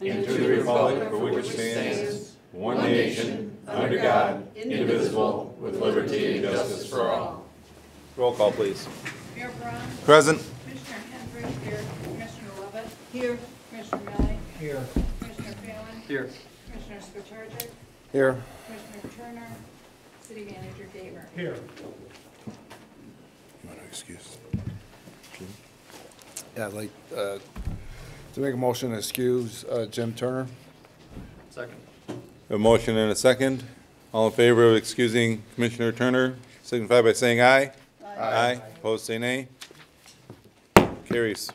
and to the republic for which it stands, one nation, under God, indivisible, with liberty and justice for all. Roll call, please. Mayor Brown. Present. Commissioner Hendrick. Here. Commissioner Lovett. Here. Commissioner Miley. Here. Commissioner Phelan. Here. Commissioner Skotarczyk. Here. Commissioner Turner. City Manager Gaber. Here. You want to excuse? Yeah, I'd like to make a motion to excuse Jim Turner. Second. A motion and a second. All in favor of excusing Commissioner Turner, signify by saying aye. Aye. Opposed, say nay. Carries.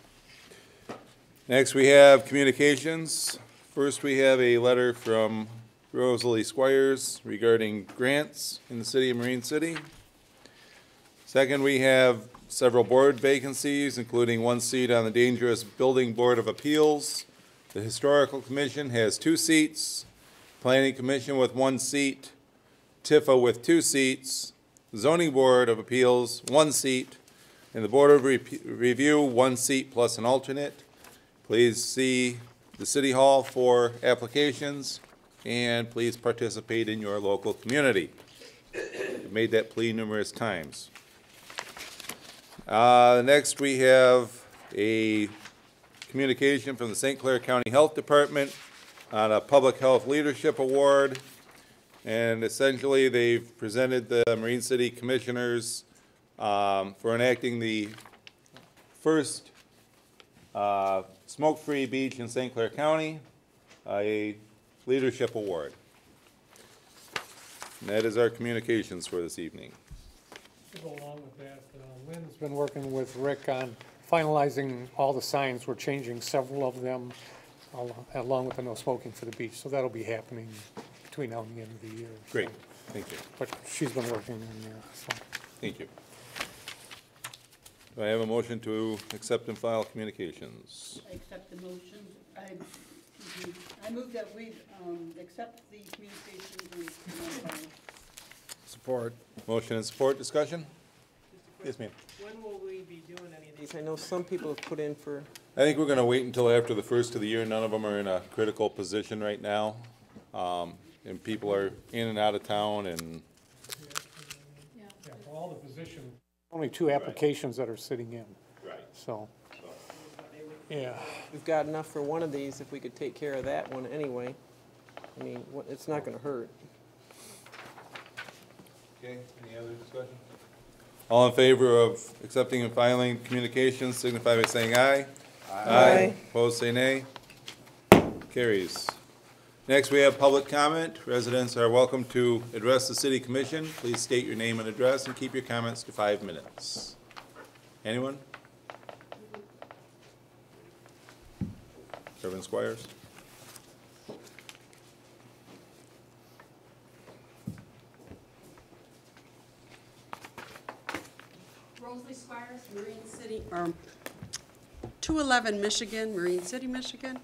Next, we have communications. First, we have a letter from Rosalie Squires regarding grants in the city of Marine City. Second, we have several board vacancies, including one seat on the Dangerous Building Board of Appeals. The Historical Commission has 2 seats, Planning Commission with 1 seat, TIFA with 2 seats, Zoning Board of Appeals, 1 seat, and the Board of Review, 1 seat plus an alternate. Please see the City Hall for applications, and please participate in your local community. We've made that plea numerous times. Next, we have a communication from the St. Clair County Health Department on a Public Health Leadership Award. And essentially, they've presented the Marine City Commissioners for enacting the first smoke-free beach in St. Clair County, a leadership award. And that is our communications for this evening. To go along with that, Lynn's been working with Rick on finalizing all the signs. We're changing several of them along with the no smoking for the beach. So that'll be happening between now and the end of the year. Great, thank you. But she's been working on that. So. Thank you. Do I have a motion to accept and file communications? I accept the motion. I move that we accept the communications and Support. Motion and support, discussion? Yes, ma'am. When will we be doing any of these? I know some people have put in for. I think we're going to wait until after the first of the year. None of them are in a critical position right now. And people are in and out of town, and Yeah, for all the positions, only 2 applications that are sitting in. Right. So, yeah. We've got enough for one of these if we could take care of that one anyway. I mean, it's not going to hurt. Okay, any other discussion? All in favor of accepting and filing communications, signify by saying aye. Aye. Opposed, say nay. Carries. Next, we have public comment. Residents are welcome to address the City Commission. Please state your name and address and keep your comments to 5 minutes. Anyone? Reverend Squires? Rosalie Squires, Marine City, or 211 Michigan, Marine City, Michigan.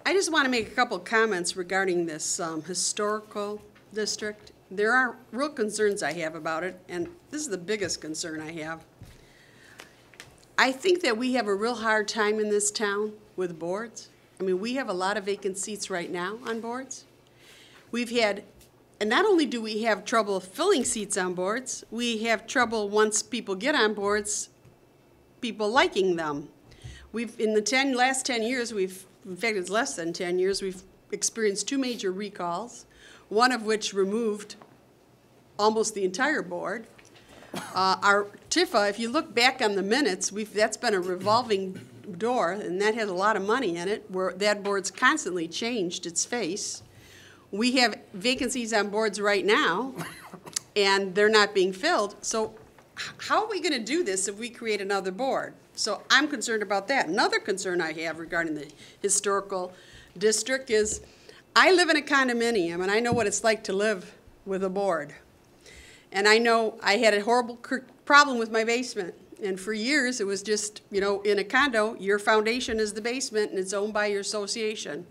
I just want to make a couple comments regarding this historical district. There are real concerns I have about it, and this is the biggest concern I have. I think that we have a real hard time in this town with boards. I mean, we have a lot of vacant seats right now on boards. We've had, and not only do we have trouble filling seats on boards, we have trouble once people get on boards, people liking them. We've, in the last 10 years, in fact, it's less than 10 years, we've experienced 2 major recalls, one of which removed almost the entire board. Our TIFA, if you look back on the minutes, that's been a revolving door, and that has a lot of money in it, where that board's constantly changed its face. We have vacancies on boards right now, and they're not being filled. So how are we going to do this if we create another board? So I'm concerned about that. Another concern I have regarding the historical district is I live in a condominium, and I know what it's like to live with a board. And I know I had a horrible problem with my basement. And for years, it was just, you know, in a condo, your foundation is the basement, and it's owned by your association.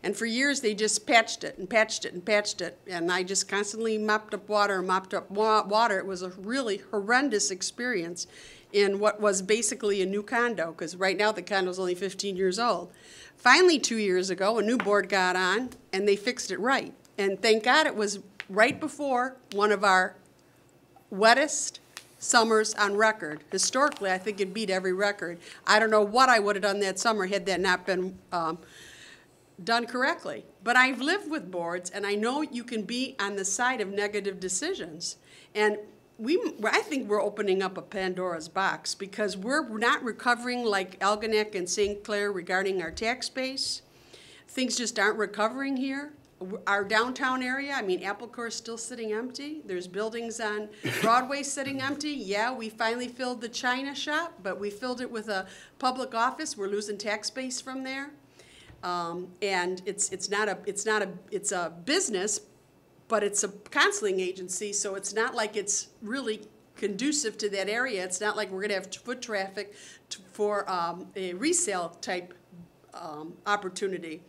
And for years, they just patched it and patched it and patched it. And I just constantly mopped up water and mopped up water. It was a really horrendous experience in what was basically a new condo, because right now the condo is only 15 years old. Finally, 2 years ago, a new board got on, and they fixed it right. And thank God it was right before one of our wettest summers on record. Historically, I think it beat every record. I don't know what I would have done that summer had that not been done correctly. But I've lived with boards, and I know you can be on the side of negative decisions. And I think we're opening up a Pandora's box because we're not recovering like Algonac and St. Clair regarding our tax base. Things just aren't recovering here. Our downtown area, I mean, Apple Core is still sitting empty. There's buildings on Broadway sitting empty. Yeah, we finally filled the China shop, but we filled it with a public office. We're losing tax base from there. And it's a business, but it's a counseling agency, so it's not like it's really conducive to that area. It's not like we're gonna have foot traffic for a resale type opportunity.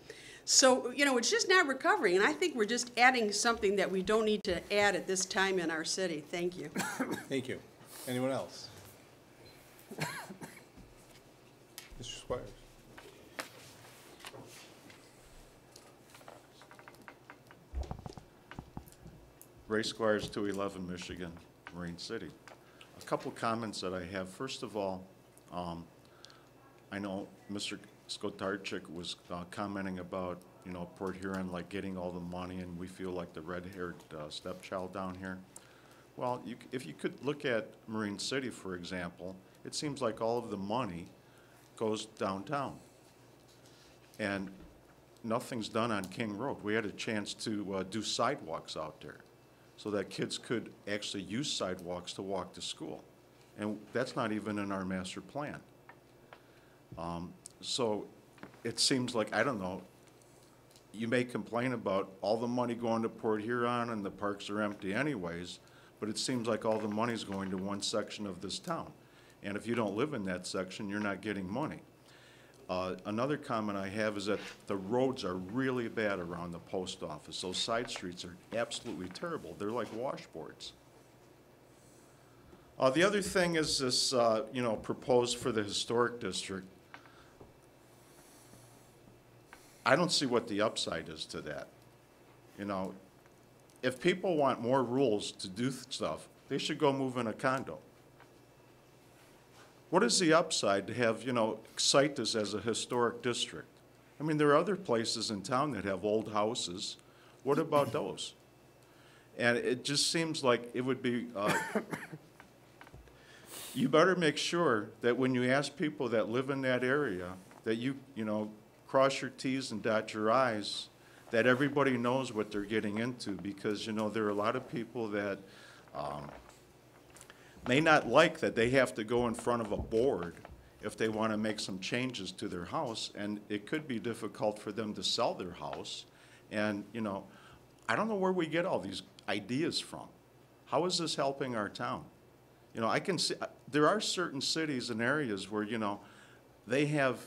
So, you know, it's just not recovering, and I think we're just adding something that we don't need to add at this time in our city. Thank you. Thank you. Anyone else? Mr. Squires. Ray Squires, 211 Michigan, Marine City. A couple comments that I have. First of all, I know Mr. Skotarczyk was commenting about, you know, Port Huron, like getting all the money, and we feel like the red-haired stepchild down here. Well, if you could look at Marine City, for example, it seems like all of the money goes downtown. And nothing's done on King Road. We had a chance to do sidewalks out there so that kids could actually use sidewalks to walk to school. And that's not even in our master plan. So it seems like, I don't know, you may complain about all the money going to Port Huron and the parks are empty anyways, but it seems like all the money's going to one section of this town. And if you don't live in that section, you're not getting money. Another comment I have is that the roads are really bad around the post office. Those side streets are absolutely terrible. They're like washboards. The other thing is this, you know, proposed for the historic district. I don't see what the upside is to that. You know, if people want more rules to do stuff, they should go move in a condo. What is the upside to have, you know, cite this as a historic district? I mean, there are other places in town that have old houses. What about those? And it just seems like it would be, you better make sure that when you ask people that live in that area, that you know, cross your T's and dot your I's, that everybody knows what they're getting into, because, you know, there are a lot of people that may not like that they have to go in front of a board if they want to make some changes to their house, and it could be difficult for them to sell their house. And, you know, I don't know where we get all these ideas from. How is this helping our town? You know, I can see, there are certain cities and areas where, you know, they have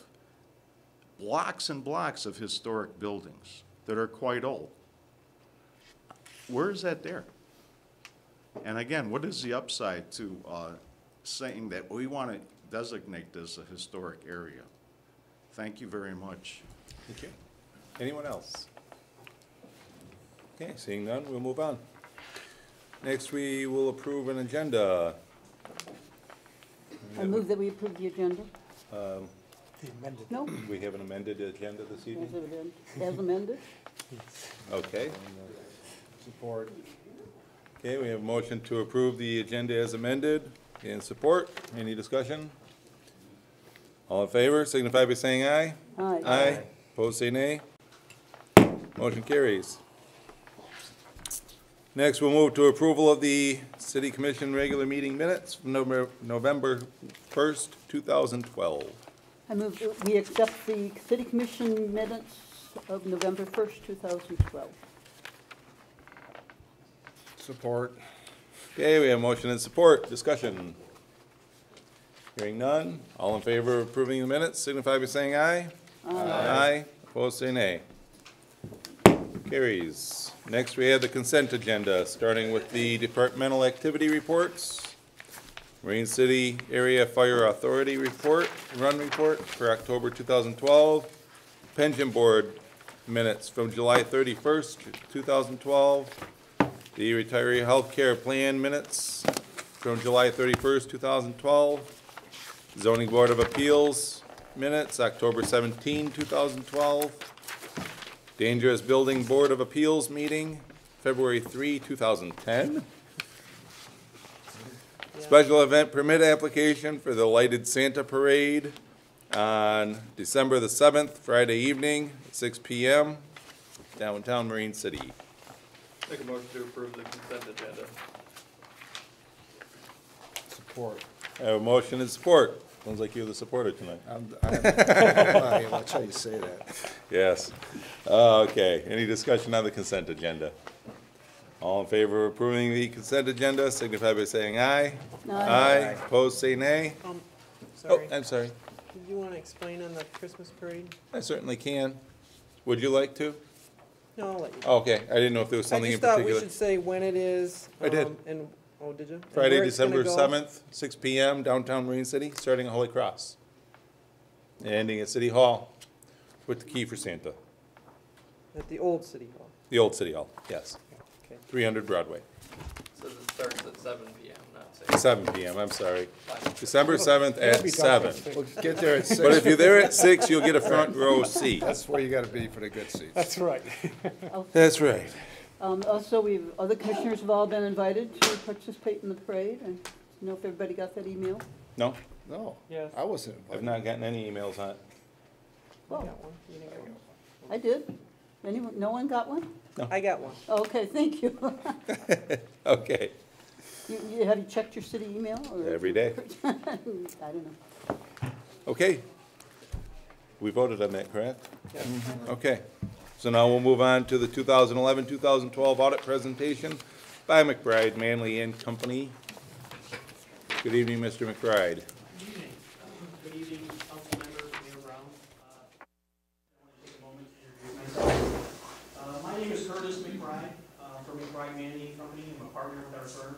blocks and blocks of historic buildings that are quite old. Where is that there? And again, what is the upside to saying that we want to designate this a historic area? Thank you very much. Thank you. Anyone else? Okay, seeing none, we'll move on. Next, we will approve an agenda. I move that we approve the agenda. No, We have an amended agenda this evening? as amended. Okay. Support. Okay, we have a motion to approve the agenda as amended. In support, any discussion? All in favor, signify by saying aye. Aye. Aye. Opposed, say nay. Motion carries. Next, we'll move to approval of the City Commission regular meeting minutes from November 1st, 2012. I move that we accept the city commission minutes of November 1st, 2012. Support. Okay, we have motion and support. Discussion. Hearing none. All in favor of approving the minutes, signify by saying aye. Aye. Aye. Opposed, say nay. Carries. Next, we have the consent agenda, starting with the departmental activity reports. Marine City Area Fire Authority report, run report for October 2012. Pension Board minutes from July 31st, 2012. The Retiree Healthcare Plan minutes from July 31st, 2012. Zoning Board of Appeals minutes, October 17, 2012. Dangerous Building Board of Appeals meeting, February 3, 2010. Special event permit application for the Lighted Santa Parade on December the 7th, Friday evening, 6 p.m., downtown Marine City. Make a motion to approve the consent agenda. Support. I have a motion and support. Sounds like you're the supporter tonight. I watch how you say that. Yes. Okay, any discussion on the consent agenda? All in favor of approving the consent agenda, signify by saying aye. Aye. Opposed, say nay. Oh, Sorry, I'm sorry. did you want to explain on the Christmas parade? I certainly can. Would you like to? No, I'll let you. Oh, okay, I didn't know if there was I something in just thought we particular. should say when it is. I did. And, oh, did you? And Friday, where it's gonna December go? 7th, 6 p.m., downtown Marine City, starting at Holy Cross. And ending at City Hall with the key for Santa. At the old city hall. The old City Hall, yes. Okay. 300 Broadway. Says it starts at 7 p.m., not 6. 7 p.m., I'm sorry. December 7th It'll at be dark 7. Well, get there at 6. But if you're there at 6, you'll get a front row seat. That's where you gotta be for the good seats. That's right. That's right. Also, other commissioners have all been invited to participate in the parade. I don't know if everybody got that email. No, No, Yes. I wasn't I've invited. not gotten any emails on it. You Oh, got one? You didn't get one? I did. Anyone, no one got one? I got one. Okay, thank you. Okay, Have you checked your city email? Or? every day. I don't know. Okay. We voted on that, correct? Yes. Okay. So now we'll move on to the 2011-2012 audit presentation by McBride Manley and Company. Good evening, Mr. McBride. Good evening, council members, Mayor Brown. I want to take a moment to introduce myself. My name is Curtis McBride, from McBride Manning Company. I'm a partner with our firm.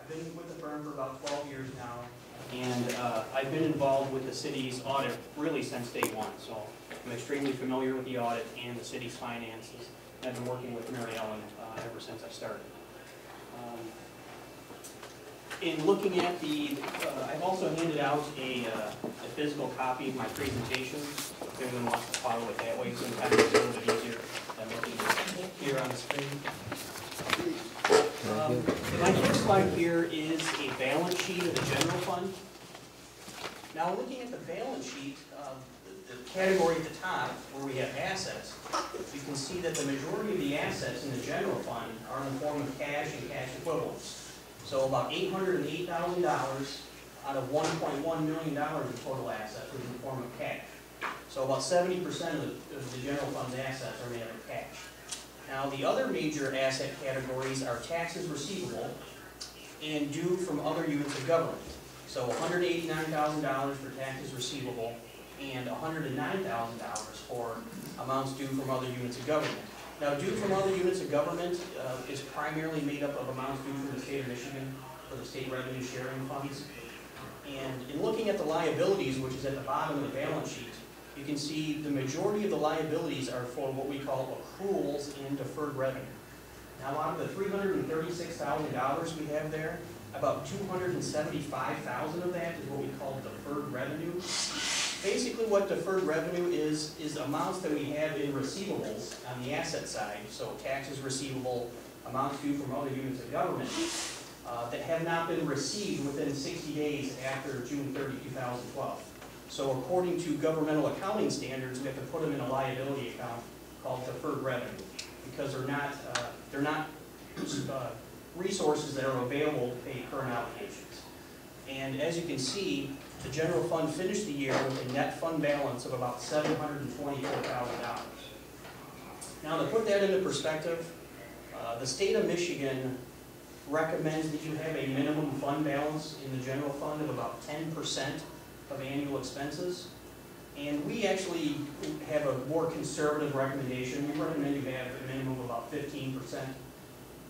I've been with the firm for about 12 years now, and I've been involved with the city's audit really since day one. So I'm extremely familiar with the audit and the city's finances. I've been working with Mary Ellen ever since I started. In looking at the, I've also handed out a physical copy of my presentation. If anyone wants to follow it that way, sometimes it's a little bit easier than looking here on the screen. My first slide here is a balance sheet of the general fund. Now, looking at the balance sheet, the category at the top where we have assets, you can see that the majority of the assets in the general fund are in the form of cash and cash equivalents. So about $808,000 out of $1.1 million in total assets was in the form of cash. So about 70% of the general fund's assets are made up of cash. Now, the other major asset categories are taxes receivable and due from other units of government. So $189,000 for taxes receivable and $109,000 for amounts due from other units of government. Now, due from other units of government is primarily made up of amounts due from the state of Michigan for the state revenue sharing funds. And in looking at the liabilities, which is at the bottom of the balance sheet, you can see the majority of the liabilities are for what we call accruals and deferred revenue. Now, out of the $336,000 we have there, about $275,000 of that is what we call deferred revenue. Basically, what deferred revenue is amounts that we have in receivables on the asset side, so taxes receivable, amounts due from other units of government, that have not been received within 60 days after June 30, 2012. So according to governmental accounting standards, we have to put them in a liability account called deferred revenue, because they're not resources that are available to pay current obligations. And as you can see, the general fund finished the year with a net fund balance of about $724,000. Now, to put that into perspective, the state of Michigan recommends that you have a minimum fund balance in the general fund of about 10% of annual expenses. And we actually have a more conservative recommendation. We recommend you have a minimum of about 15%.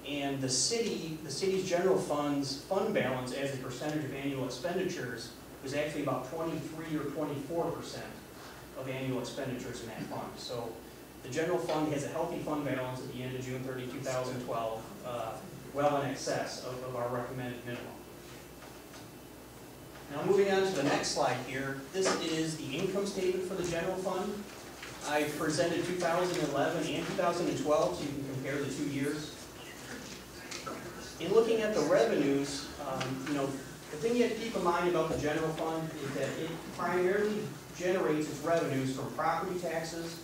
And the city's general fund's fund balance as a percentage of annual expenditures was actually about 23 or 24% of annual expenditures in that fund. So the general fund has a healthy fund balance at the end of June 30, 2012, well in excess of our recommended minimum. Now moving on to the next slide here, this is the income statement for the general fund. I presented 2011 and 2012 so you can compare the 2 years. In looking at the revenues, the thing you have to keep in mind about the general fund is that it primarily generates its revenues from property taxes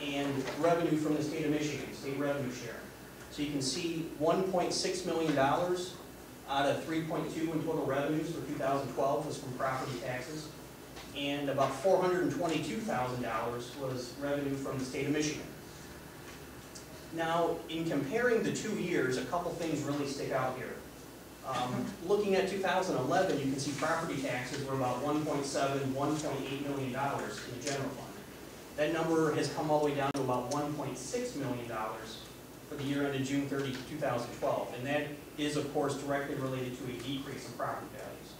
and revenue from the state of Michigan, state revenue share. So you can see $1.6 million out of 3.2 in total revenues for 2012 was from property taxes, and about $422,000 was revenue from the state of Michigan. Now, in comparing the 2 years, a couple things really stick out here. Looking at 2011, you can see property taxes were about $1.7, $1.8 million in the general fund. That number has come all the way down to about $1.6 million for the year ended June 30, 2012. And that is, of course, directly related to a decrease in property values.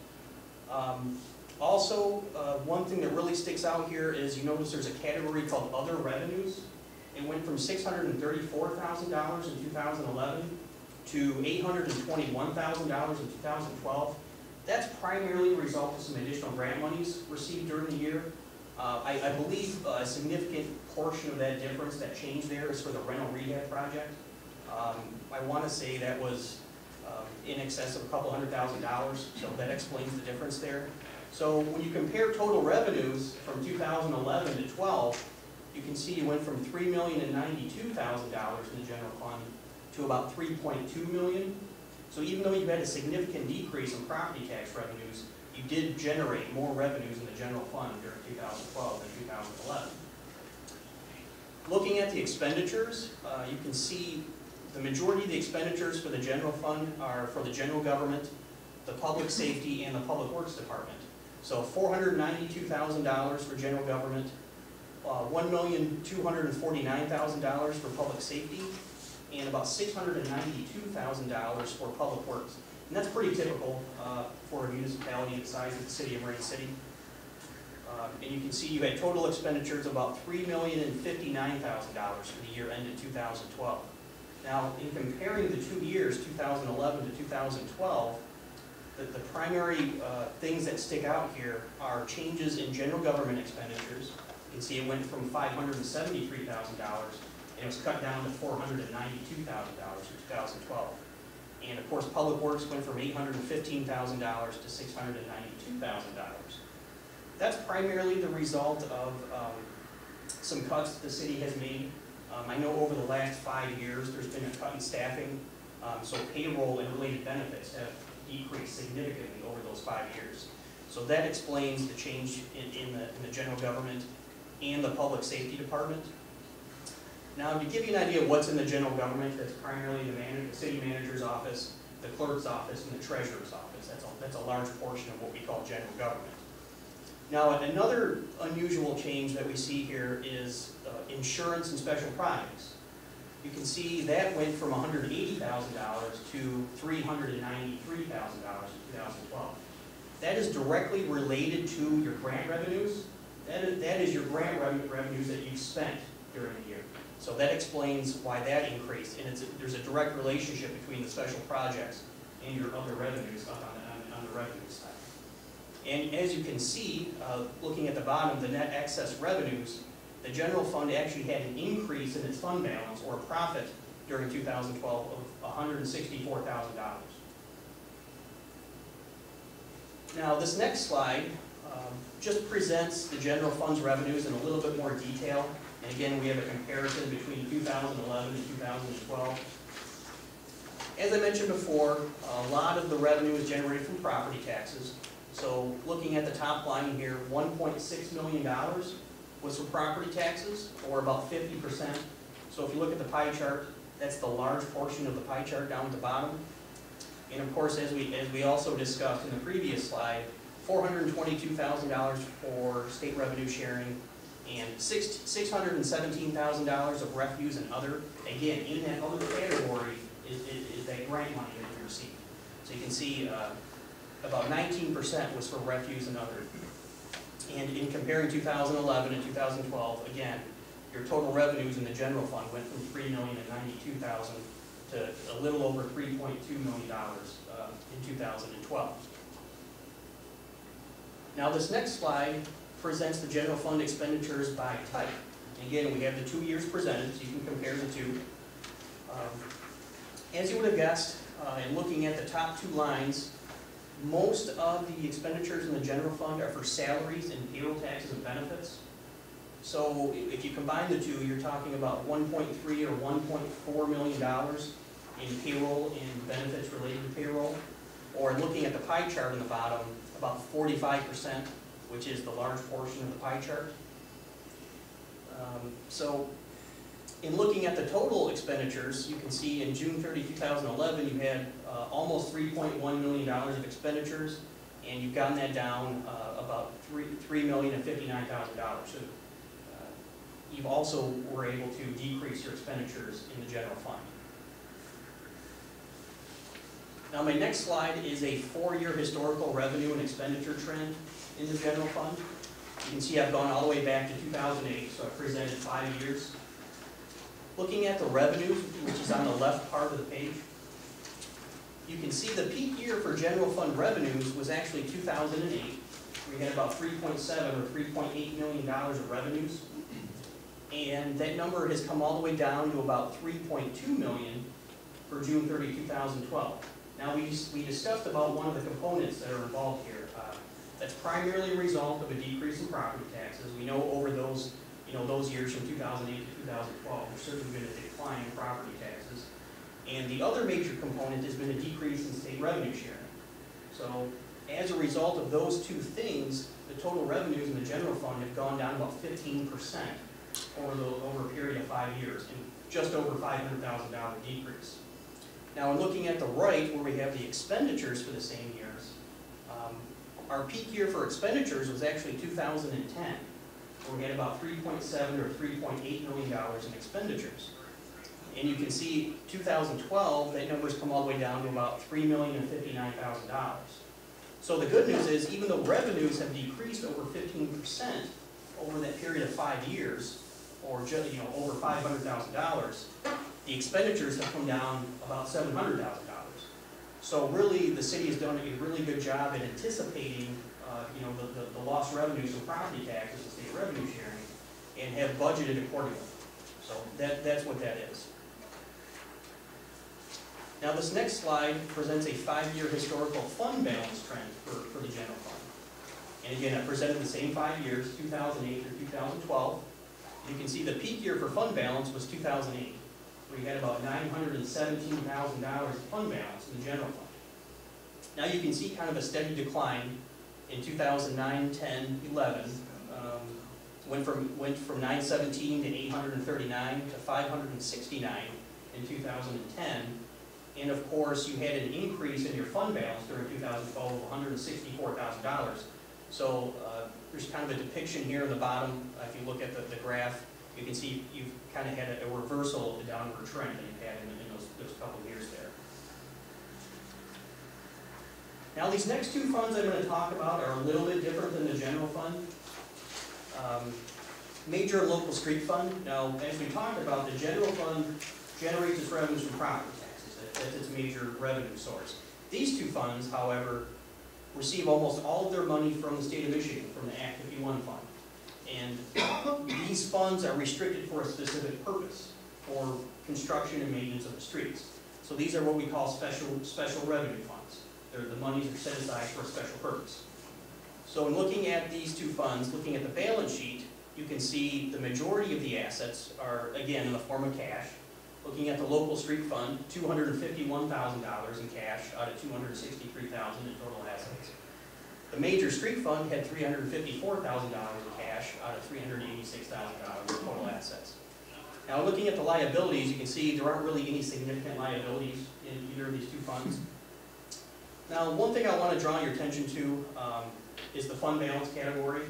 Also, one thing that really sticks out here is you notice there's a category called other revenues. It went from $634,000 in 2011 to $821,000 in 2012. That's primarily a result of some additional grant monies received during the year. I believe a significant portion of that difference, that change there, is for the rental rehab project. I want to say that was in excess of a couple $100,000, so that explains the difference there. So when you compare total revenues from 2011 to 12, you can see you went from $3,092,000 in the general fund to about $3.2 million. So even though you had a significant decrease in property tax revenues, you did generate more revenues in the general fund during 2012 than 2011. Looking at the expenditures, you can see the majority of the expenditures for the general fund are for the general government, the public safety, and the public works department. So $492,000 for general government, $1,249,000 for public safety, and about $692,000 for public works. And that's pretty typical for a municipality the size of the city of Marine City. And you can see you had total expenditures of about $3,059,000 for the year ended 2012. Now, in comparing the 2 years, 2011 to 2012, the primary things that stick out here are changes in general government expenditures. You can see it went from $573,000 and it was cut down to $492,000 in 2012. And of course, public works went from $815,000 to $692,000. That's primarily the result of some cuts the city has made. I know over the last 5 years, there's been a cut in staffing, so payroll and related benefits have decreased significantly over those 5 years. So that explains the change in the general government and the public safety department. Now, to give you an idea of what's in the general government, that's primarily the city manager's office, the clerk's office, and the treasurer's office. That's a large portion of what we call general government. Now, another unusual change that we see here is insurance and special projects. You can see that went from $180,000 to $393,000 in 2012. That is directly related to your grant revenues. That is your grant revenues that you've spent during the year. So that explains why that increased, and there's a direct relationship between the special projects and your other revenues up on the revenue side. And as you can see, looking at the bottom, the net excess revenues, the general fund actually had an increase in its fund balance, or profit, during 2012 of $164,000. Now, this next slide just presents the general fund's revenues in a little bit more detail. And again, we have a comparison between 2011 and 2012. As I mentioned before, a lot of the revenue is generated from property taxes. So looking at the top line here, $1.6 million was for property taxes, or about 50%. So if you look at the pie chart, that's the large portion of the pie chart down at the bottom. And of course, as we also discussed in the previous slide, $422,000 for state revenue sharing, and $617,000 of refuse and other. Again, in that other category is that grant money that we received. So you can see about 19% was for refuse and other. And in comparing 2011 and 2012, again, your total revenues in the general fund went from $3,092,000 to a little over $3.2 million in 2012. Now this next slide presents the general fund expenditures by type. Again, we have the 2 years presented, so you can compare the two. As you would have guessed, in looking at the top two lines, most of the expenditures in the general fund are for salaries and payroll taxes and benefits. So if you combine the two, you're talking about $1.3 or $1.4 million in payroll and benefits related to payroll. Or looking at the pie chart on the bottom, about 45%, which is the large portion of the pie chart. So in looking at the total expenditures, you can see in June 30, 2011, you had almost $3.1 million of expenditures, and you've gotten that down about $3,059,000. So you also were able to decrease your expenditures in the general fund. Now my next slide is a 4-year historical revenue and expenditure trend in the general fund. You can see I've gone all the way back to 2008, so I've presented 5 years. Looking at the revenues, which is on the left part of the page, you can see the peak year for general fund revenues was actually 2008. We had about $3.7 or $3.8 million of revenues. And that number has come all the way down to about $3.2 million for June 30, 2012. Now we discussed about one of the components that are involved here. That's primarily a result of a decrease in property taxes. We know over those years from 2008 to 2012, there's certainly been a decline in property taxes. And the other major component has been a decrease in state revenue sharing. So as a result of those two things, the total revenues in the general fund have gone down about 15% over a period of 5 years, and just over $500,000 decrease. Now, in looking at the right, where we have the expenditures for the same years, our peak year for expenditures was actually 2010, where we had about $3.7 or $3.8 million in expenditures. And you can see 2012, that number's come all the way down to about $3,059,000. So the good news is, even though revenues have decreased over 15% over that period of 5 years, or just, over $500,000, the expenditures have come down about $700,000. So really, the city has done a really good job at anticipating, the lost revenues from property taxes and state revenue sharing, and have budgeted accordingly. So that's what that is. Now this next slide presents a 5-year historical fund balance trend for the general fund. And again, I presented the same 5 years, 2008 through 2012. You can see the peak year for fund balance was 2008. We had about $917,000 of fund balance in the general fund. Now you can see kind of a steady decline in 2009, 10, 11. Went from 917 to 839 to 569 in 2010. And of course, you had an increase in your fund balance during 2012 of $164,000. So there's kind of a depiction here in the bottom. If you look at the graph, you can see you've kind of had a reversal of the downward trend that you've had in those couple of years there. Now these next two funds I'm going to talk about are a little bit different than the general fund. Major local street fund. Now, as we talked about, the general fund generates its revenues from property taxes. That's its major revenue source. These two funds, however, receive almost all of their money from the state of Michigan, from the Act 51 fund. And these funds are restricted for a specific purpose, for construction and maintenance of the streets. So these are what we call special revenue funds. The monies are set aside for a special purpose. So in looking at these two funds, looking at the balance sheet, you can see the majority of the assets are, again, in the form of cash. Looking at the local street fund, $251,000 in cash out of $263,000 in total assets. The major street fund had $354,000 in cash out of $386,000 in total assets. Now, looking at the liabilities, you can see there aren't really any significant liabilities in either of these two funds. Now, one thing I want to draw your attention to is the fund balance category.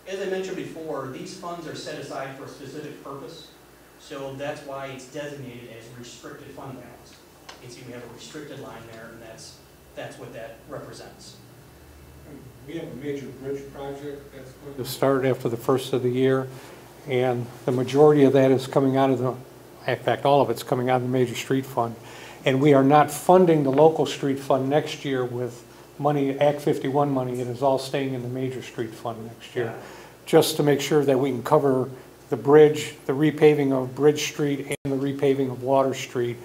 As I mentioned before, these funds are set aside for a specific purpose, so that's why it's designated as restricted fund balance. You can see we have a restricted line there, and that's what that represents. we have a major bridge project that's going to start after the first of the year, and the majority of that is coming out of the, in fact, all of it's coming out of the major street fund. And we are not funding the local street fund next year with money, Act 51 money. It is all staying in the major street fund next year, just to make sure that we can cover the bridge, the repaving of Bridge Street and the repaving of Water Street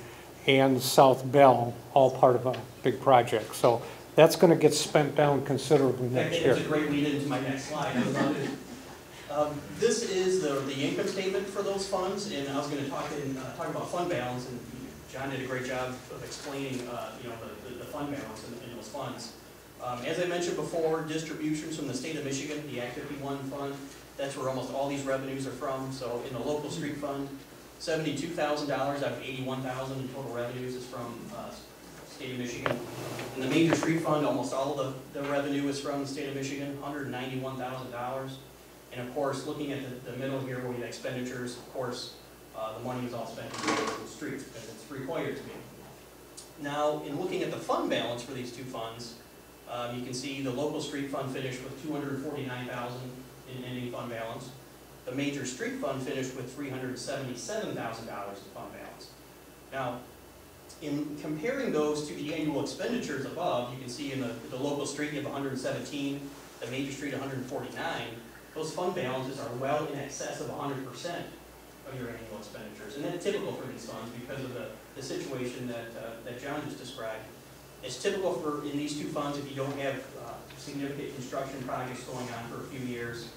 and South Bell, all part of a big project. So that's going to get spent down considerably next year. That's a great lead into my next slide. I was on it. This is the income statement for those funds, and I was going to talk about fund balance, and John did a great job of explaining, the fund balance in those funds. As I mentioned before, distributions from the state of Michigan, the Act 51 fund, that's where almost all these revenues are from. So in the local street fund, $72,000 out of $81,000 in total revenues is from state of Michigan. In the major street fund, almost all of the revenue is from the state of Michigan, $191,000. And of course, looking at the middle here where we have expenditures, of course, the money is all spent in the streets because it's required to be. Now, in looking at the fund balance for these two funds, you can see the local street fund finished with $249,000 in ending fund balance. The major street fund finished with $377,000 in fund balance. Now, in comparing those to the annual expenditures above, you can see in the local street you have 117, the major street 149. Those fund balances are well in excess of 100% of your annual expenditures. And that's typical for these funds because of the situation that John just described. It's typical for, in these two funds, if you don't have significant construction projects going on for a few years,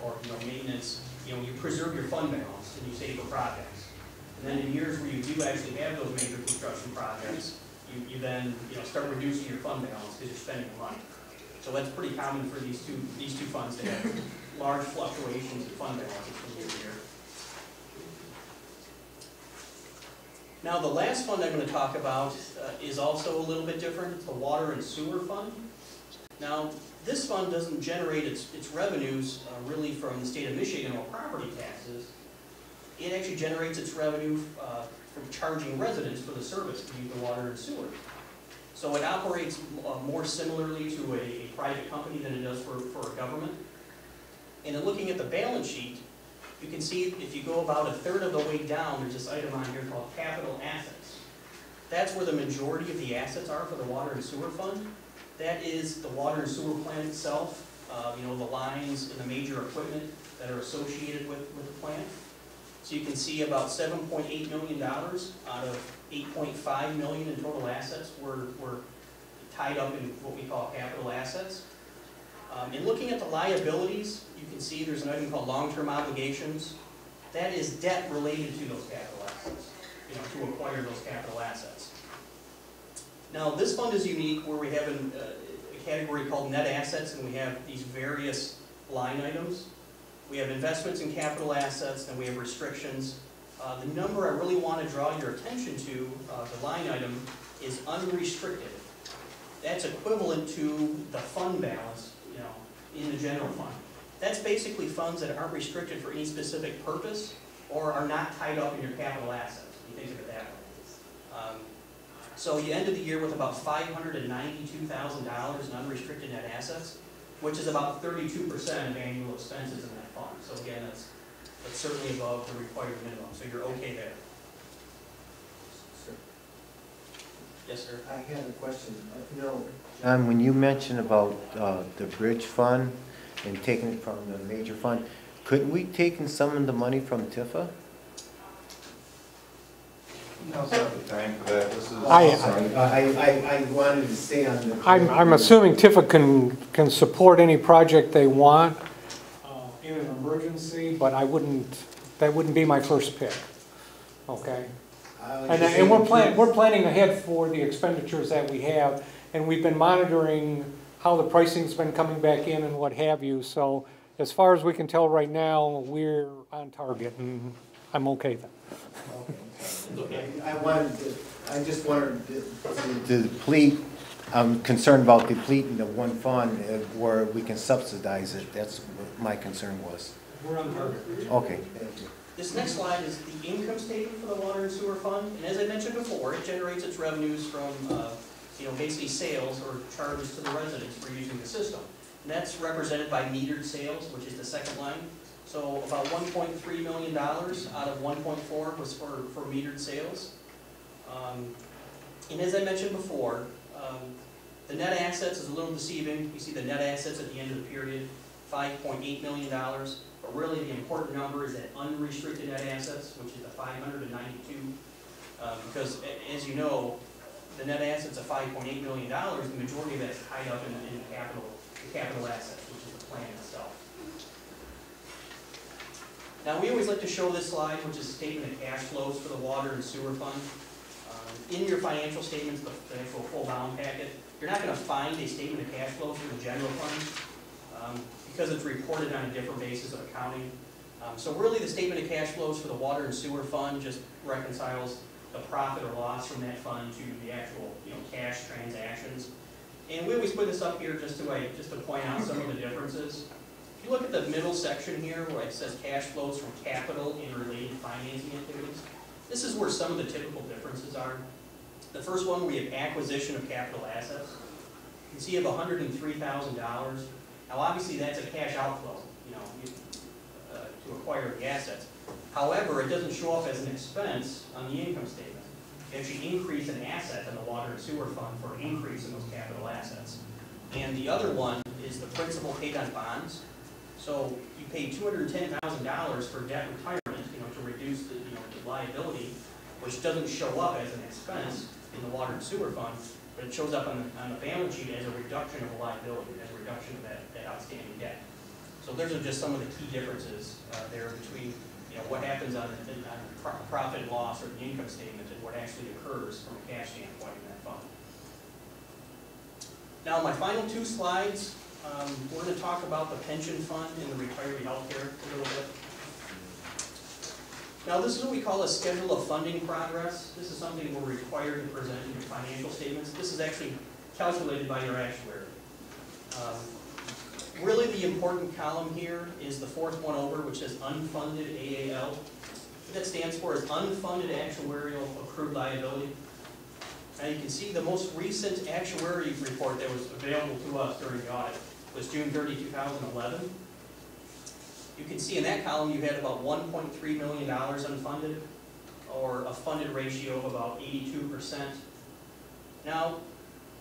or maintenance, you preserve your fund balance and you save for projects. And then in years where you do actually have those major construction projects, you then start reducing your fund balance because you're spending the money. So that's pretty common for these two funds to have large fluctuations in fund balances from year to year. Now the last fund I'm going to talk about is also a little bit different. It's the Water and Sewer Fund. Now this fund doesn't generate its revenues really from the state of Michigan or property taxes. It actually generates its revenue from charging residents for the service to use the water and sewer. So it operates more similarly to a private company than it does for a government. And in looking at the balance sheet, you can see if you go about a third of the way down, there's this item on here called capital assets. That's where the majority of the assets are for the water and sewer fund. That is the water and sewer plant itself, the lines and the major equipment that are associated with the plant. So you can see about $7.8 million out of $8.5 million in total assets were tied up in what we call capital assets. In looking at the liabilities, you can see there's an item called long-term obligations. That is debt related to those capital assets, to acquire those capital assets. Now, this fund is unique where we have a category called net assets, and we have these various line items. We have investments in capital assets, and we have restrictions. The number I really want to draw your attention to, the line item, is unrestricted. That's equivalent to the fund balance, in the general fund. That's basically funds that aren't restricted for any specific purpose or are not tied up in your capital assets. You think of it that way. So you ended the year with about $592,000 in unrestricted net assets, which is about 32% of annual expenses in that fund. So again, that's certainly above the required minimum. So you're okay there. Yes, sir. I had a question. John, when you mentioned about the bridge fund and taking it from the major fund, couldn't we take in some of the money from TIFA? Now's not the time for that. This is. I wanted to stay on the. I'm assuming Tifa can support any project they want in an emergency, but that wouldn't be my first pick, okay? And we're planning ahead for the expenditures that we have, and we've been monitoring how the pricing's been coming back in and what have you. So as far as we can tell right now, we're on target, and I'm okay then. I just wanted to deplete. I'm concerned about depleting the one fund where we can subsidize it. That's what my concern was. We're on target. Okay, thank you. This next slide is the income statement for the water and sewer fund. And as I mentioned before, it generates its revenues from basically sales or charges to the residents for using the system. And that's represented by metered sales, which is the second line. So about $1.3 million out of 1.4 was for metered sales. And as I mentioned before, the net assets is a little deceiving. You see the net assets at the end of the period, $5.8 million. But really the important number is that unrestricted net assets, which is the 592. Because as you know, the net assets of $5.8 million, the majority of that is tied up in capital assets, which is the plan itself. Now, we always like to show this slide, which is a statement of cash flows for the water and sewer fund. In your financial statements, the actual full bound packet, you're not going to find a statement of cash flows for the general fund because it's reported on a different basis of accounting. So really, the statement of cash flows for the water and sewer fund just reconciles the profit or loss from that fund to the actual, cash transactions. And we always put this up here just to point out some of the differences. If you look at the middle section here where it says cash flows from capital and related financing activities, this is where some of the typical differences are. The first one, we have acquisition of capital assets. You can see you have $103,000. Now obviously that's a cash outflow, to acquire the assets. However, it doesn't show up as an expense on the income statement. You actually increase an asset in the water and sewer fund for an increase in those capital assets. And the other one is the principal paid on bonds. So you pay $210,000 for debt retirement, to reduce the, the liability, which doesn't show up as an expense in the water and sewer fund, but it shows up on the balance sheet as a reduction of a liability, as a reduction of that outstanding debt. So those are just some of the key differences there between what happens on profit and loss or the income statement and what actually occurs from a cash standpoint in that fund. Now, my final two slides, we're going to talk about the pension fund and the retiree health care a little bit. Now, this is what we call a schedule of funding progress. This is something we're required to present in your financial statements. This is actually calculated by your actuary. Really, the important column here is the fourth one over, which says unfunded AAL. What that stands for is unfunded actuarial accrued liability. Now, you can see the most recent actuary report that was available to us during the audit was June 30, 2011. You can see in that column you had about $1.3 million unfunded, or a funded ratio of about 82%. Now,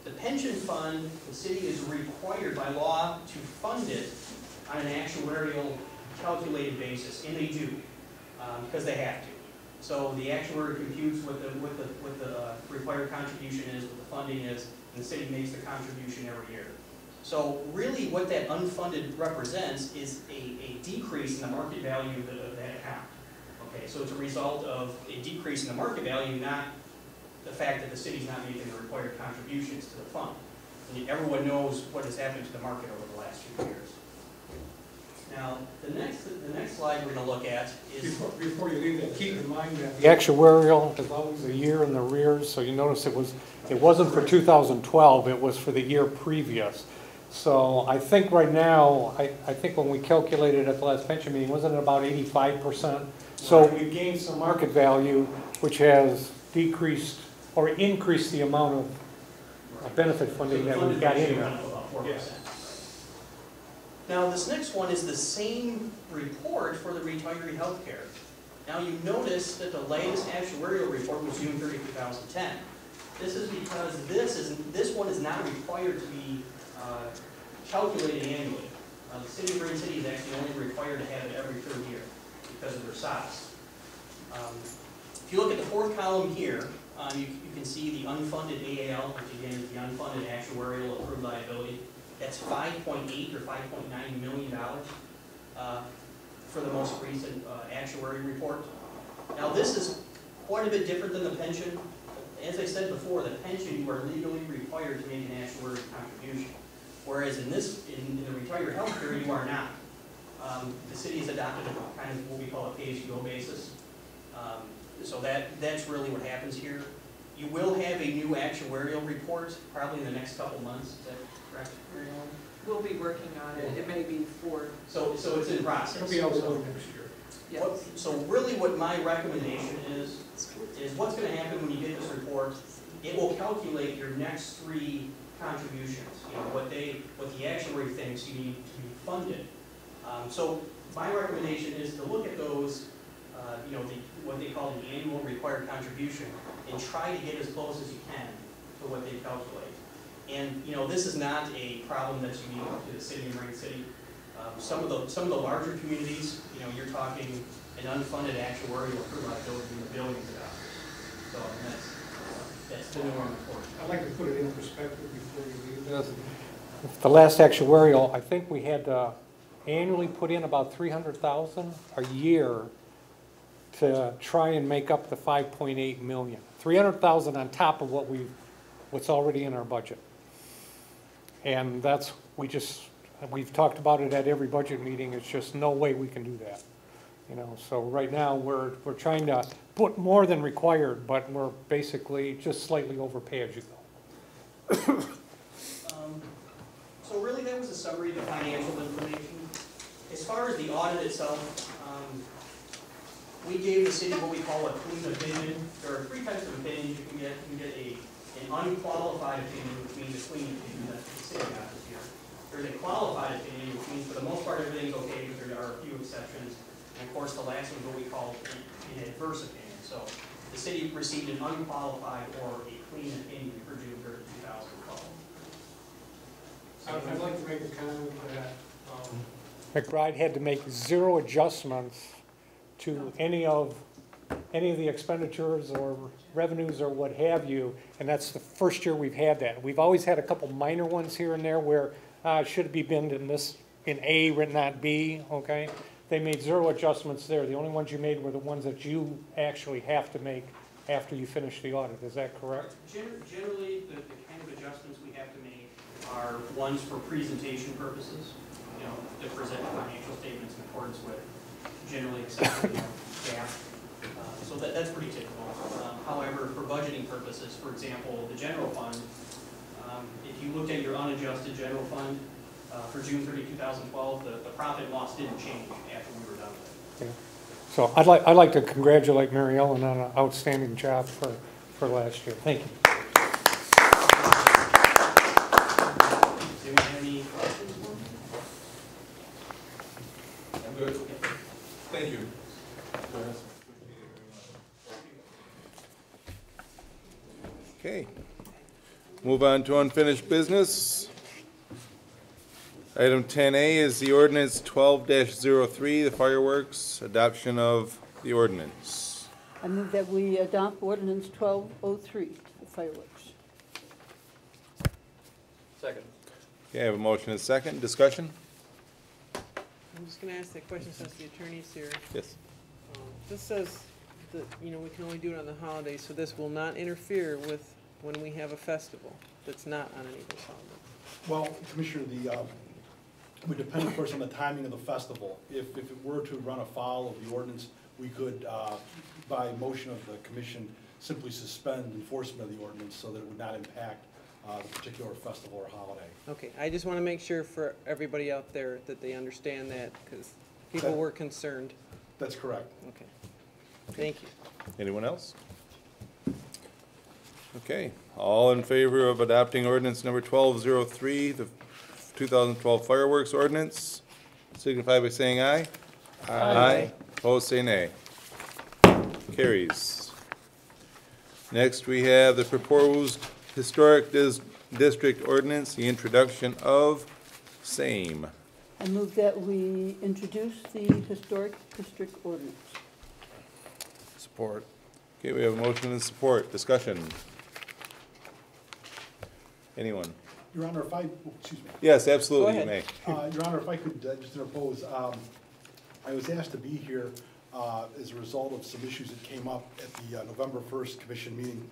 the pension fund, the city is required by law to fund it on an actuarial calculated basis, and they do, because they have to. So the actuary computes what the required contribution is, what the funding is, and the city makes the contribution every year. So really what that unfunded represents is a decrease in the market value of that account. Okay, so it's a result of a decrease in the market value, not the fact that the city's not making the required contributions to the fund. And everyone knows what has happened to the market over the last few years. Now, the next slide we're going to look at is... Before you leave that, keep in mind that the actuarial is always a year in the rears, so you notice it wasn't for 2012, it was for the year previous. So I think right now, I think when we calculated at the last pension meeting, wasn't it about 85%? So we gained some market value, which has decreased or increased the amount of benefit funding that we've got in there. Yes. Now, this next one is the same report for the retiree health care. Now, you notice that the latest actuarial report was June 30, 2010. This is because this one is not required to be calculated annually. The city of Green City is actually only required to have it every third year because of their size. If you look at the fourth column here, you can see the unfunded AAL, which again is the unfunded actuarial accrued liability. That's $5.8 or $5.9 million for the most recent actuary report. Now this is quite a bit different than the pension. As I said before, the pension you are legally required to make an actuary contribution, whereas in the retiree health care you are not. The city has adopted a kind of what we call a pay-as-you-go basis. So that's really what happens here. You will have a new actuarial report probably in the next couple months. Is that correct, Mary Ellen? We'll be working on it. It may be for... So it's in process. It'll be out next year. Yes. So really what my recommendation is what's going to happen when you get this report. It will calculate your next 3 contributions, you know, what the actuary thinks you need to be funded. So my recommendation is to look at those, you know, what they call the annual required contribution, and try to get as close as you can to what they calculate. And, you know, this is not a problem that's unique to the city of Marine City. Some of the larger communities, you know, you're talking an unfunded actuarial accrued liability in the billions of dollars. So that's the norm, unfortunately. I'd like to put it in perspective before you leave this. The last actuarial, I think we had to annually put in about 300,000 a year to try and make up the 5.8 million. 300,000 on top of what's already in our budget. And that's, we've talked about it at every budget meeting. It's just no way we can do that. You know, so right now we're trying to put more than required, but we're basically just slightly over pay as you go. So really that was a summary of the financial information. As far as the audit itself, we gave the city what we call a clean opinion. There are three types of opinions you can get. You can get an unqualified opinion, which means a clean opinion. That's what the city got this year. There's a qualified opinion, which means for the most part everything's okay, but there are a few exceptions. And of course the last one is what we call an adverse opinion. So the city received an unqualified or a clean opinion for June 30, 2012. I'd like to make a comment that McBride had to make 0 adjustments to any of the expenditures or revenues or what have you, and that's the first year we've had that. We've always had a couple minor ones here and there where it should be been in A, written not B, okay? They made 0 adjustments there. The only ones you made were the ones that you actually have to make after you finish the audit. Is that correct? Generally, the kind of adjustments we have to make are ones for presentation purposes, you know, to present financial statements in accordance with generally accepted GAAP. So that's pretty typical. However, for budgeting purposes, for example, the general fund, if you looked at your unadjusted general fund for June 30, 2012, the profit and loss didn't change after we were done with it. Okay. So I'd like to congratulate Mary Ellen on an outstanding job for last year. Thank you. Do we have any questions? I'm good. Thank you. Okay. Move on to unfinished business. Item 10A is the ordinance 12-03, the fireworks, adoption of the ordinance. I move that we adopt ordinance 1203, the fireworks. Second. Okay, I have a motion and a second. Discussion? I'm just gonna ask that question since the attorney's here. Yes. This says that, you know, we can only do it on the holidays, so this will not interfere with when we have a festival that's not on any of those holidays. Well, Commissioner, it would depend, of course, on the timing of the festival. If it were to run afoul of the ordinance, we could, by motion of the commission, simply suspend enforcement of the ordinance so that it would not impact the particular festival or holiday. Okay, I just want to make sure for everybody out there that they understand that, because people were concerned. That's correct. Okay, thank you. Anyone else? Okay, all in favor of adopting ordinance number 1203, the 2012 fireworks ordinance, signify by saying aye. Aye. Opposed, say nay. Carries. Next, we have the proposed historic district ordinance, the introduction of same. I move that we introduce the historic district ordinance. Support. Okay, we have a motion and support. Discussion. Anyone? Your Honor, if I, excuse me. Yes, absolutely, Go you may. ahead. Your Honor, if I could just interpose, I was asked to be here as a result of some issues that came up at the November 1st commission meeting.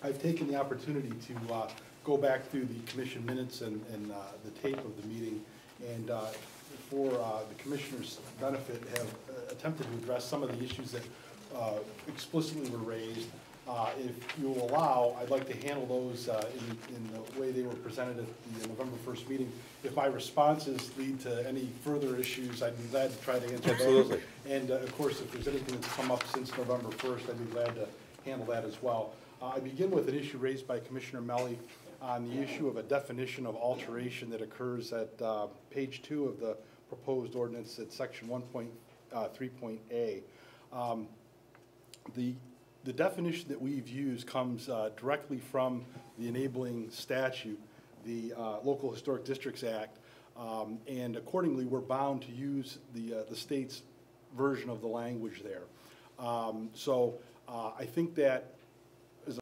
I've taken the opportunity to go back through the commission minutes and the tape of the meeting, and for the commissioners' benefit, have attempted to address some of the issues that explicitly were raised. If you will allow, I'd like to handle those in the way they were presented at the November 1st meeting. If my responses lead to any further issues, I'd be glad to try to answer Absolutely. those. And of course, if there's anything that's come up since November 1st, I'd be glad to handle that as well. I begin with an issue raised by Commissioner Melly on the issue of a definition of alteration that occurs at page 2 of the proposed ordinance at section 1.3.a. The definition that we've used comes directly from the enabling statute, the Local Historic Districts Act, and accordingly, we're bound to use the state's version of the language there. So I think that as a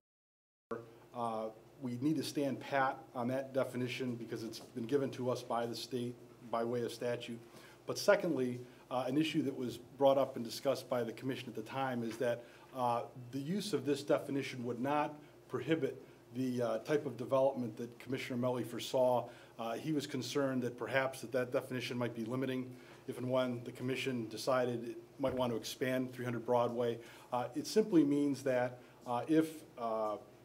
we need to stand pat on that definition because it's been given to us by the state by way of statute. But secondly, an issue that was brought up and discussed by the commission at the time is that the use of this definition would not prohibit the type of development that Commissioner Melly foresaw. He was concerned that perhaps that definition might be limiting if and when the commission decided it might want to expand 300 Broadway. It simply means that if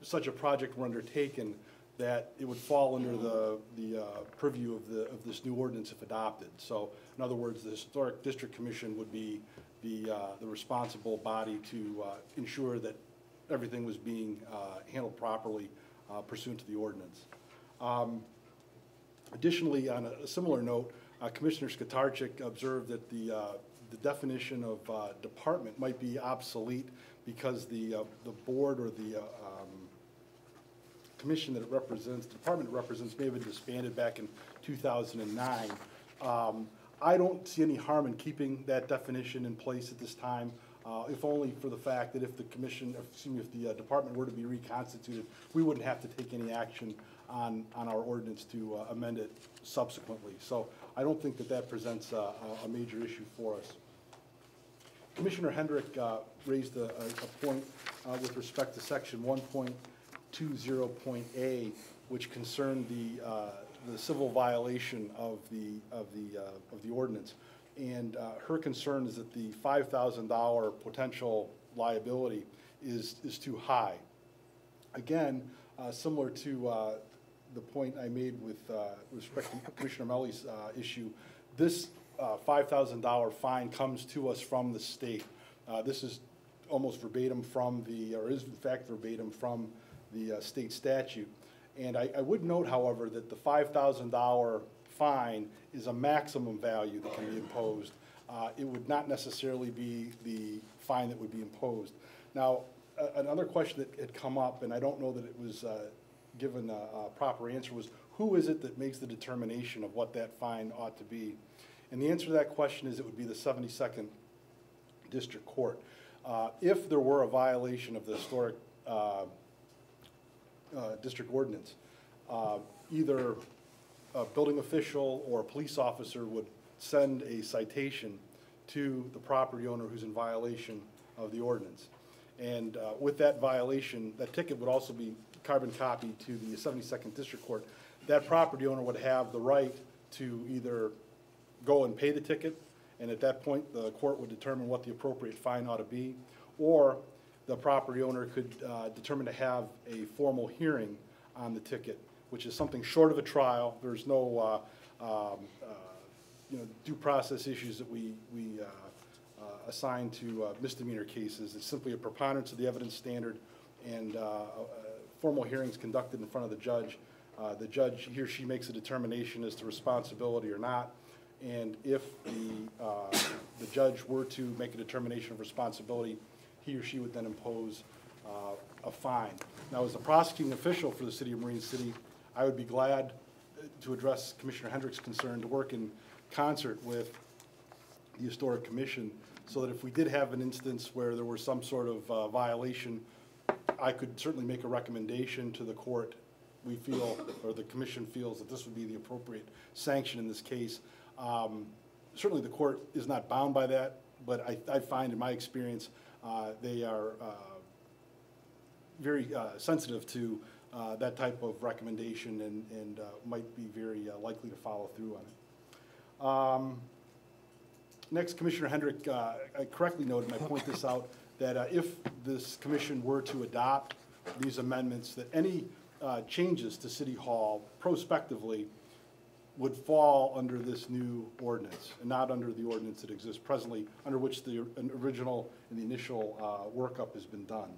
such a project were undertaken, that it would fall under the purview of this new ordinance if adopted. So, in other words, the Historic District Commission would be the responsible body to ensure that everything was being handled properly pursuant to the ordinance. Additionally, on a similar note, Commissioner Skotarczyk observed that the definition of department might be obsolete because the board or the commission that it represents, the department it represents, may have been disbanded back in 2009. I don't see any harm in keeping that definition in place at this time, if only for the fact that if the commission, excuse me, if the department were to be reconstituted, we wouldn't have to take any action on our ordinance to amend it subsequently. So I don't think that that presents a major issue for us. Commissioner Hendrick raised a point with respect to section 1.20.a, which concerned the civil violation of the ordinance. And her concern is that the $5,000 potential liability is too high. Again, similar to the point I made with respect to Commissioner Melly's issue, this $5,000 fine comes to us from the state. This is almost verbatim from or is in fact verbatim from the state statute. And I would note, however, that the $5,000 fine is a maximum value that can be imposed. It would not necessarily be the fine that would be imposed. Now, another question that had come up, and I don't know that it was given a proper answer, was who is it that makes the determination of what that fine ought to be? And the answer to that question is it would be the 72nd District Court. If there were a violation of the historic district ordinance, either a building official or a police officer would send a citation to the property owner who's in violation of the ordinance. And with that violation, that ticket would also be carbon copied to the 72nd District Court. That property owner would have the right to either go and pay the ticket, and at that point the court would determine what the appropriate fine ought to be, or the property owner could determine to have a formal hearing on the ticket, which is something short of a trial. There's no due process issues that we assign to misdemeanor cases. It's simply a preponderance of the evidence standard, and formal hearings conducted in front of the judge. The judge, he or she, makes a determination as to responsibility or not, and if the judge were to make a determination of responsibility, he or she would then impose a fine. Now, as the prosecuting official for the City of Marine City, I would be glad to address Commissioner Hendrick's concern, to work in concert with the Historic Commission, so that if we did have an instance where there was some sort of violation, I could certainly make a recommendation to the court. We feel, or the commission feels, that this would be the appropriate sanction in this case. Certainly the court is not bound by that, but I find in my experience they are very sensitive to that type of recommendation and might be very likely to follow through on it. Next, Commissioner Hendrick correctly noted, and I point this out, that if this commission were to adopt these amendments, that any changes to City Hall prospectively would fall under this new ordinance and not under the ordinance that exists presently, under which the original and the initial workup has been done.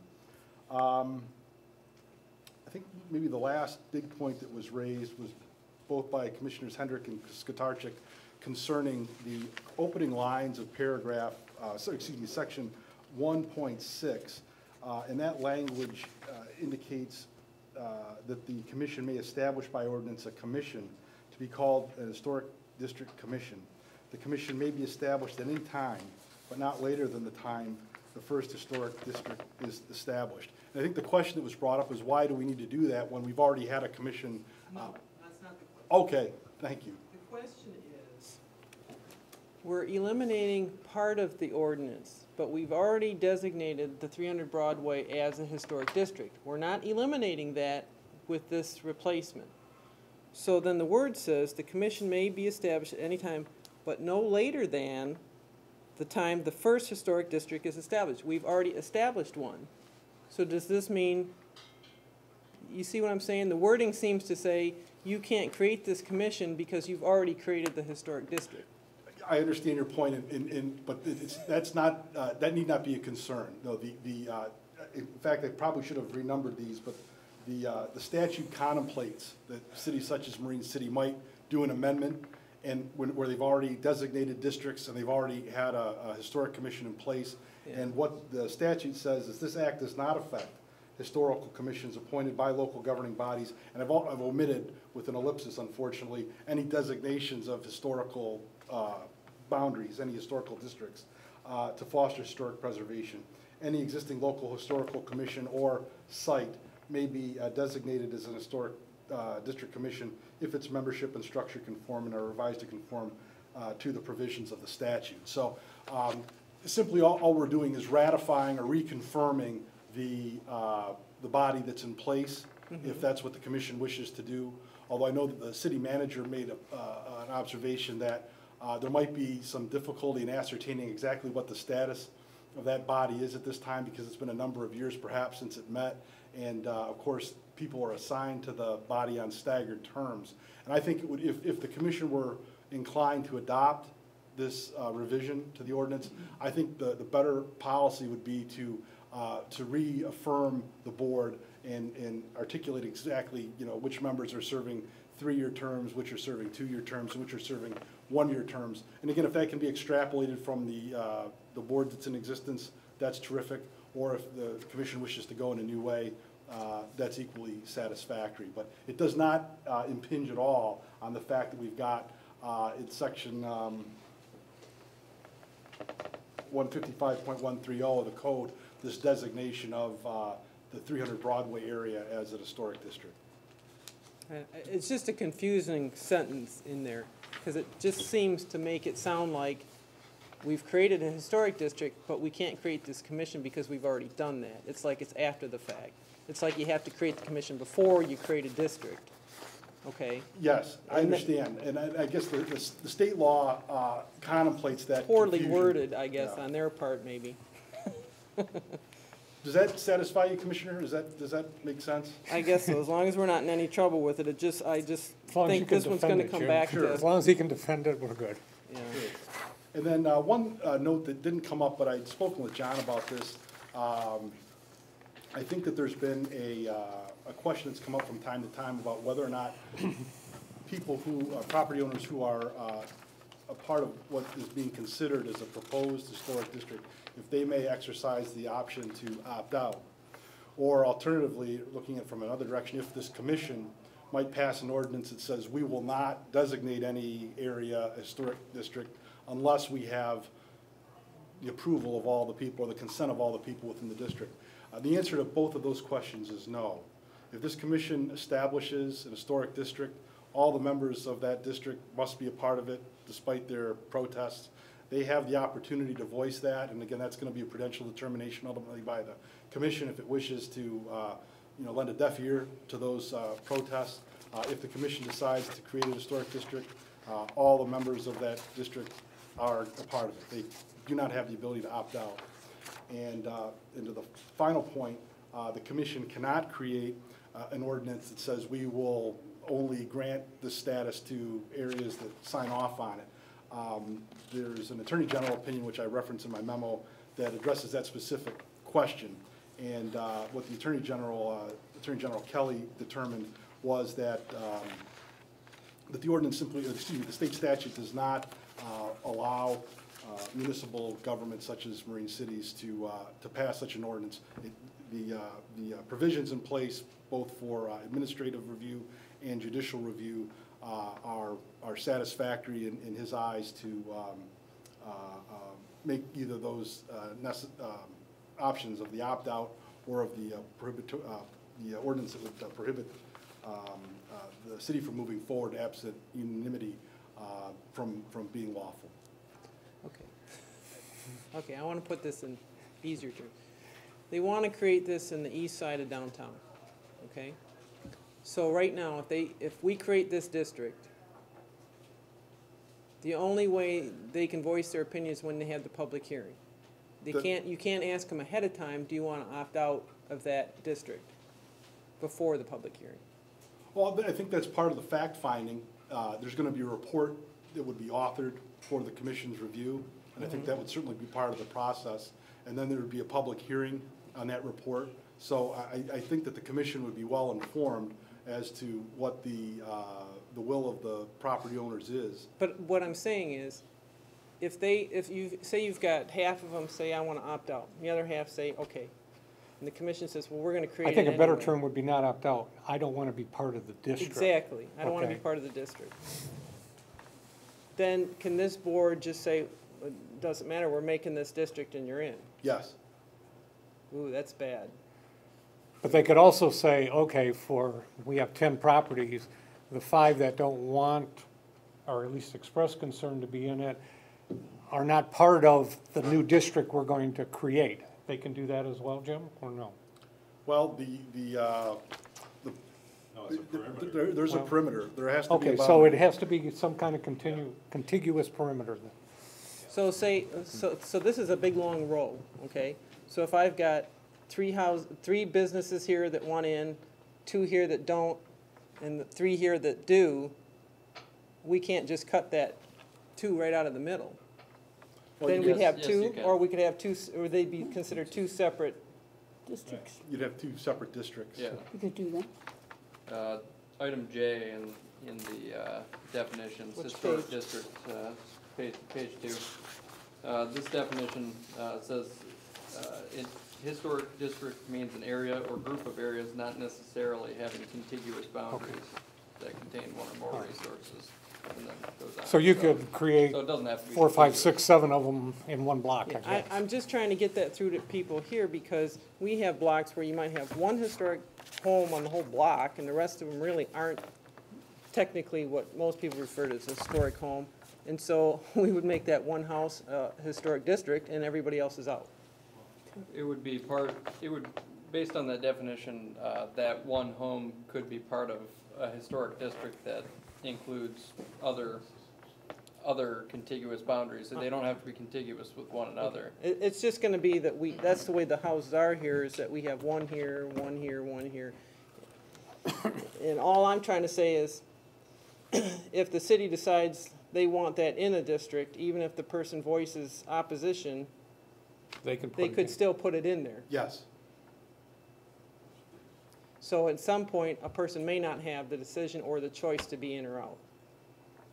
I think maybe the last big point that was raised was both by Commissioners Hendrick and Skotarczyk concerning the opening lines of paragraph, section 1.6. And that language indicates that the commission may establish by ordinance a commission to be called an historic district commission. The commission may be established at any time, but not later than the time the first historic district is established. And I think the question that was brought up is why do we need to do that when we've already had a commission? No, that's not the question. Okay, thank you. The question is, we're eliminating part of the ordinance, but we've already designated the 300 Broadway as a historic district. We're not eliminating that with this replacement. So then the word says, the commission may be established at any time, but no later than the time the first historic district is established. We've already established one. So does this mean, you see what I'm saying? The wording seems to say you can't create this commission because you've already created the historic district. I understand your point, but that's not, that need not be a concern. No, in fact, I probably should have renumbered these, but the statute contemplates that cities such as Marine City might do an amendment and where they've already designated districts and they've already had a historic commission in place. Yeah. And what the statute says is this act does not affect historical commissions appointed by local governing bodies, and I've omitted, with an ellipsis unfortunately, any designations of historical boundaries, any historical districts, to foster historic preservation. Any existing local historical commission or site may be designated as an historic district commission if its membership and structure conform and are revised to conform to the provisions of the statute. So simply all we're doing is ratifying or reconfirming the body that's in place, if that's what the commission wishes to do. Although I know that the city manager made an observation that there might be some difficulty in ascertaining exactly what the status of that body is at this time, because it's been a number of years perhaps since it met, and of course people are assigned to the body on staggered terms. And I think it would, if the commission were inclined to adopt this revision to the ordinance, I think the better policy would be to reaffirm the board and articulate exactly, you know, which members are serving 3-year terms, which are serving 2-year terms, and which are serving 1-year terms. And again, if that can be extrapolated from the board that's in existence, that's terrific. Or if the commission wishes to go in a new way, that's equally satisfactory. But it does not impinge at all on the fact that we've got in section 155.130 of the code, this designation of the 300 Broadway area as an historic district. It's just a confusing sentence in there, because it just seems to make it sound like we've created a historic district, but we can't create this commission because we've already done that. It's like it's after the fact. It's like you have to create the commission before you create a district, okay? Yes, I understand, and I guess the state law contemplates that Poorly confusion. worded, I guess, Yeah. on their part, maybe. Does that satisfy you, Commissioner? Does that make sense? I guess so, as long as we're not in any trouble with it. I just As long as you think can this one's defend gonna it, come Jim. back Sure. to, As long as he can defend it, we're good. yeah. And then one note that didn't come up, but I'd spoken with John about this. I think that there's been a question that's come up from time to time about whether or not people who, property owners who are a part of what is being considered as a proposed historic district, if they may exercise the option to opt out. Or alternatively, looking at it from another direction, if this commission might pass an ordinance that says we will not designate any area a historic district unless we have the approval of all the people or the consent of all the people within the district. The answer to both of those questions is no. If this commission establishes an historic district, all the members of that district must be a part of it despite their protests. They have the opportunity to voice that, and again, that's going to be a prudential determination ultimately by the commission if it wishes to lend a deaf ear to those protests. If the commission decides to create a historic district, all the members of that district are a part of it. They do not have the ability to opt out. And to the final point, the commission cannot create an ordinance that says we will only grant the status to areas that sign off on it. There's an Attorney General opinion, which I referenced in my memo, that addresses that specific question. And what the Attorney General Kelly determined was that that the ordinance simply, excuse me, the state statute does not allow municipal governments such as marine cities to pass such an ordinance. The provisions in place, both for administrative review and judicial review, are satisfactory in his eyes to make either those options of the opt-out or of the the ordinance that would prohibit the city from moving forward absent unanimity from being lawful. Okay. Okay, I want to put this in easier terms. They want to create this in the east side of downtown, okay? So right now, if we create this district, the only way they can voice their opinion is when they have the public hearing. You can't ask them ahead of time, do you want to opt out of that district before the public hearing? Well, I think that's part of the fact finding. There's going to be a report that would be authored for the commission's review, and I think that would certainly be part of the process. And then there would be a public hearing on that report. So I think that the commission would be well informed as to what the will of the property owners is. But what I'm saying is, if you say you've got half of them say I want to opt out, the other half say okay, and the commission says, well, we're going to create I think it a better anyway. term would be not opt out. I don't want to be part of the district. Exactly. I don't want to be Okay. part of the district. Then can this board just say, it doesn't matter, we're making this district and you're in? Yes. Ooh, that's bad. But they could also say, okay, we have 10 properties, the 5 that don't want, or at least express concern to be in it, are not part of the new district we're going to create. They can do that as well, Jim, or no? Well, there's a perimeter. There has to be a Okay, boundary. so it has to be some kind of contiguous perimeter then. So so this is a big long row, okay? So if I've got three businesses here that want in, 2 here that don't, and 3 here that do, we can't just cut that 2 right out of the middle. Then we'd have yes, 2, you can. or we could have 2, or they'd be considered 2 separate. Districts, You'd have 2 separate districts. Yeah. you could do that. Item J in the definitions, Which historic page? district, page 2. This definition says, historic district means an area or group of areas not necessarily having contiguous boundaries that contain one or more resources. And then it goes on. So you could create So it doesn't have to be 4, 5, contiguous. 6, 7 of them in one block, I Yeah, guess. I'm just trying to get that through to people here because we have blocks where you might have one historic home on the whole block and the rest of them really aren't technically what most people refer to as a historic home. And so we would make that one house historic district and everybody else is out. It would be based on that definition, that one home could be part of a historic district that includes other contiguous boundaries, so they don't have to be contiguous with one another. It's just gonna be that that's the way the houses are here, is that we have one here, one here, one here. And all I'm trying to say is, if the city decides they want that in a district, even if the person voices opposition, They can put they it could in. still put it in there. Yes. So at some point, a person may not have the decision or the choice to be in or out.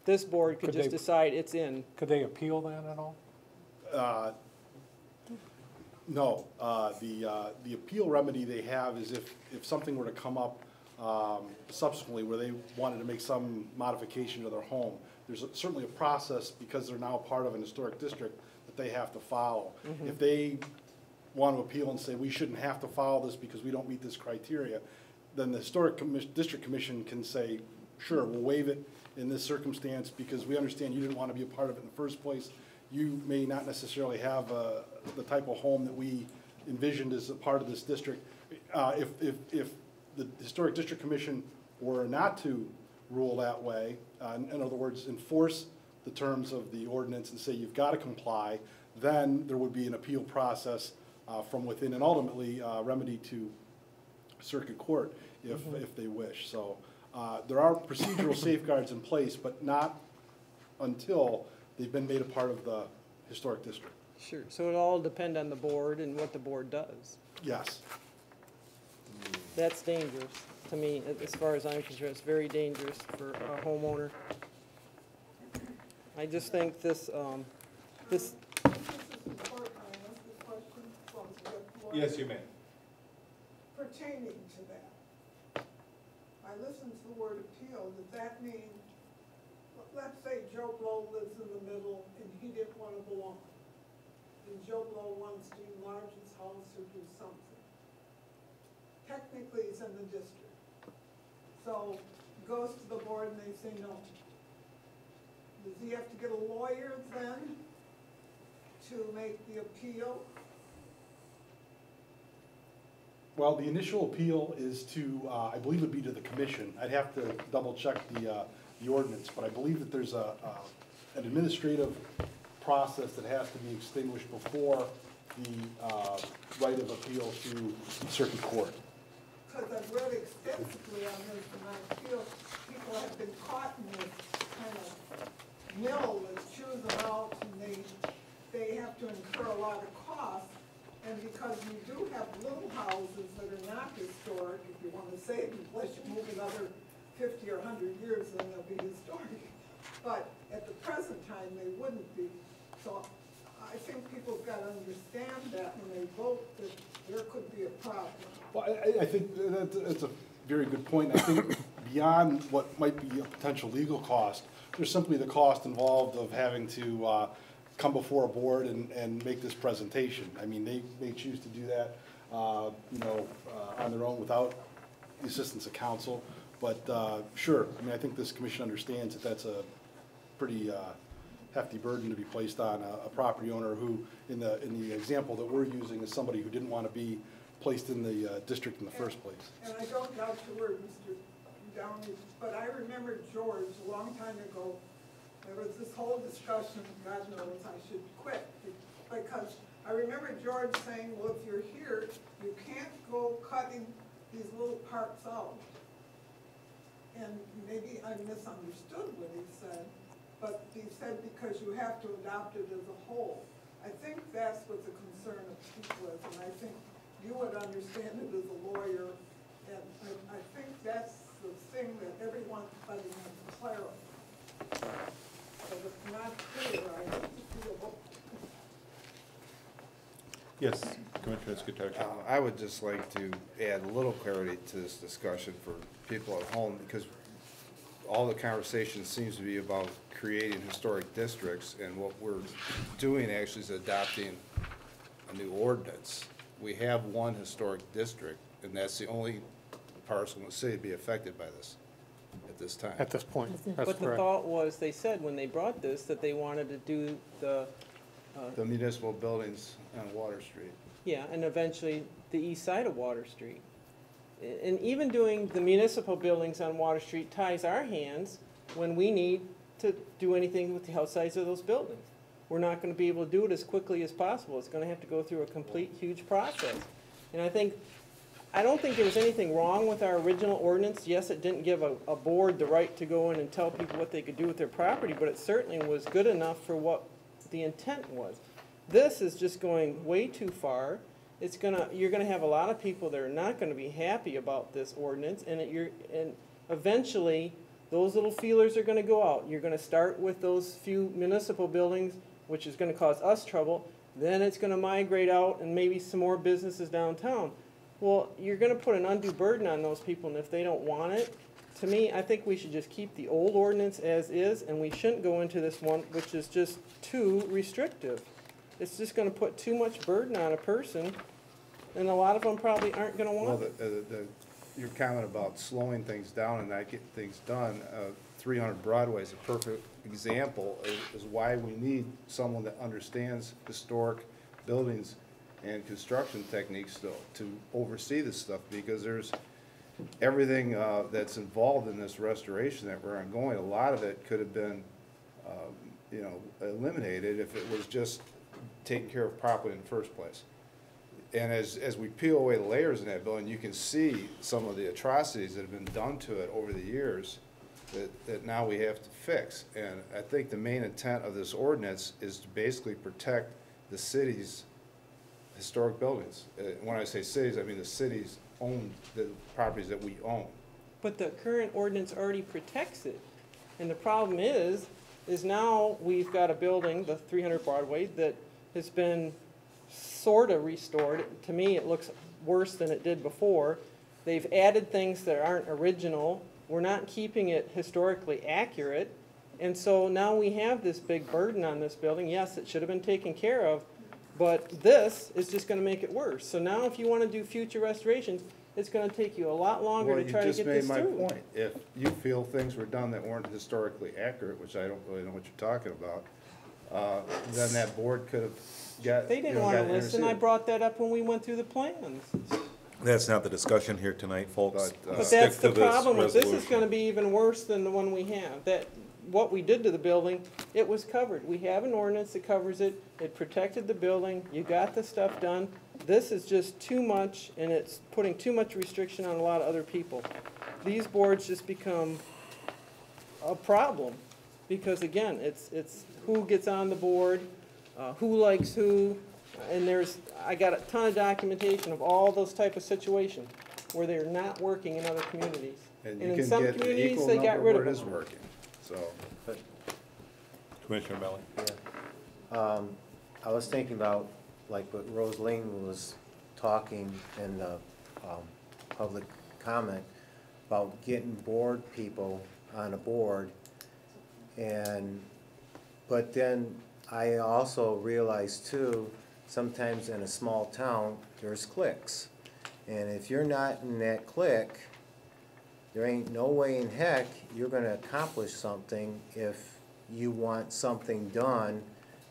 This board could Could just they- decide it's in. Could they appeal that at all? No. The appeal remedy they have is if something were to come up subsequently where they wanted to make some modification to their home, there's certainly a process, because they're now part of an historic district, that they have to follow. If they want to appeal and say, we shouldn't have to follow this because we don't meet this criteria, then the District Commission can say, sure, we'll waive it in this circumstance because we understand you didn't want to be a part of it in the first place. You may not necessarily have the type of home that we envisioned as a part of this district. If the Historic District Commission were not to rule that way, in other words, enforce the terms of the ordinance and say you've got to comply, then there would be an appeal process from within, and ultimately remedy to circuit court if they wish. So there are procedural safeguards in place, but not until they've been made a part of the historic district. Sure, so it all depend on the board and what the board does. Yes. That's dangerous to me, as far as I'm concerned. It's very dangerous for a homeowner. I just think this. This is important. I ask the question from the Yes, you may. pertaining to that. I listened to the word appeal. Does that mean, let's say Joe Blow lives in the middle and he didn't want to belong. And Joe Blow wants to enlarge his house or do something. Technically, he's in the district. So he goes to the board and they say no. Does he have to get a lawyer then to make the appeal? Well, the initial appeal is to, I believe it'd be to the commission. I'd have to double check the ordinance, but I believe that there's an administrative process that has to be extinguished before the right of appeal to circuit court. Because I've read extensively on this, and I feel people have been caught in this kind of mill that chews them out, and they have to incur a lot of costs. And because you do have little houses that are not historic, if you want to say it, unless you move another 50 or 100 years, then they'll be historic. But at the present time, they wouldn't be. So I think people have got to understand that when they vote, that there could be a problem. Well, I think that's a very good point. I think beyond what might be a potential legal cost, there's simply the cost involved of having to come before a board and make this presentation. I mean, they may choose to do that, on their own without the assistance of counsel. But sure, I mean, I think this commission understands that that's a pretty hefty burden to be placed on a property owner who, in the example that we're using, is somebody who didn't want to be placed in the district in the first place. And I don't doubt your word, Mr. Downey, but I remember George a long time ago. There was this whole discussion, God knows I should quit, because I remember George saying, well, if you're here, you can't go cutting these little parts out. And maybe I misunderstood what he said, but he said because you have to adopt it as a whole. I think that's what the concern of people is, and I think you would understand it as a lawyer, and I think that's the thing that everybody has to clarify. So if it's not clear, I have to feel. Yes, Commissioner Skotarczyk. I would just like to add a little clarity to this discussion for people at home, because all the conversation seems to be about creating historic districts, and what we're doing actually is adopting a new ordinance. We have one historic district, and that's the only parcel in the city to be affected by this at this time. At this point, that's But the correct. thought was, they said when they brought this, that they wanted to do the, The municipal buildings on Water Street. yeah, and eventually the east side of Water Street. And even doing the municipal buildings on Water Street ties our hands when we need to do anything with the outsides of those buildings. We're not gonna be able to do it as quickly as possible. It's gonna have to go through a complete, huge process. And I don't think there was anything wrong with our original ordinance. Yes, it didn't give a board the right to go in and tell people what they could do with their property, but it certainly was good enough for what the intent was. This is just going way too far. You're gonna have a lot of people that are not gonna be happy about this ordinance, and eventually, those little feelers are gonna go out. You're gonna start with those few municipal buildings, which is gonna cause us trouble, then it's gonna migrate out and maybe some more businesses downtown. Well, you're gonna put an undue burden on those people, and if they don't want it, to me, I think we should just keep the old ordinance as is, and we shouldn't go into this one, which is just too restrictive. It's just gonna put too much burden on a person, and a lot of them probably aren't gonna Well, want it. your comment about slowing things down and not getting things done, 300 Broadway is a perfect example, is why we need someone that understands historic buildings and construction techniques to oversee this stuff, because there's everything that's involved in this restoration that we're ongoing. A lot of it could have been, eliminated if it was just taken care of properly in the first place. And as we peel away the layers in that building, you can see some of the atrocities that have been done to it over the years that now we have to fix. And I think the main intent of this ordinance is to basically protect the city's historic buildings. When I say cities, I mean the cities own the properties that we own. But the current ordinance already protects it. And the problem is now we've got a building, the 300 Broadway, that has been sort of restored. To me, it looks worse than it did before. They've added things that aren't original. We're not keeping it historically accurate. And so now we have this big burden on this building. Yes, it should have been taken care of, but this is just going to make it worse. So now if you want to do future restorations, it's going to take you a lot longer to try to get this through. Well, you just made my point. If you feel things were done that weren't historically accurate, which I don't really know what you're talking about, then that board could have got. They didn't want to listen. I brought that up when we went through the plans. That's not the discussion here tonight, folks. But, But Stick that's to the this problem with this is resolution. going to be even worse than the one we have. That, what we did to the building, it was covered. We have an ordinance that covers it. It protected the building. You got the stuff done. This is just too much, and it's putting too much restriction on a lot of other people. These boards just become a problem, because again, it's who gets on the board, who likes who, and I got a ton of documentation of all those type of situations where they're not working in other communities. And in you some can get an communities, equal they got number rid where of it is them. working, so. Commissioner Melly? Yeah. I was thinking about, like what Rosaline was talking in the public comment, about getting board people on a board. But then I also realized too, sometimes in a small town, there's cliques. And if you're not in that clique, there ain't no way in heck you're gonna accomplish something if you want something done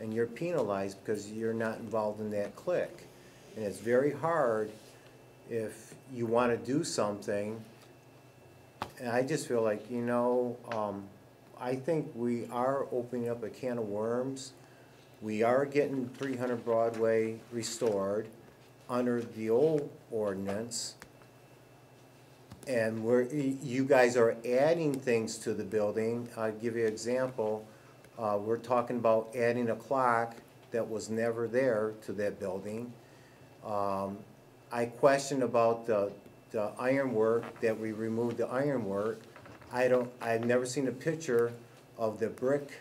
and you're penalized because you're not involved in that clique. And it's very hard if you wanna do something. And I just feel like, I think we are opening up a can of worms. We are getting 300 Broadway restored under the old ordinance. And you guys are adding things to the building. I'll give you an example. We're talking about adding a clock that was never there to that building. I question about the ironwork, that we removed the ironwork. I've never seen a picture of the brick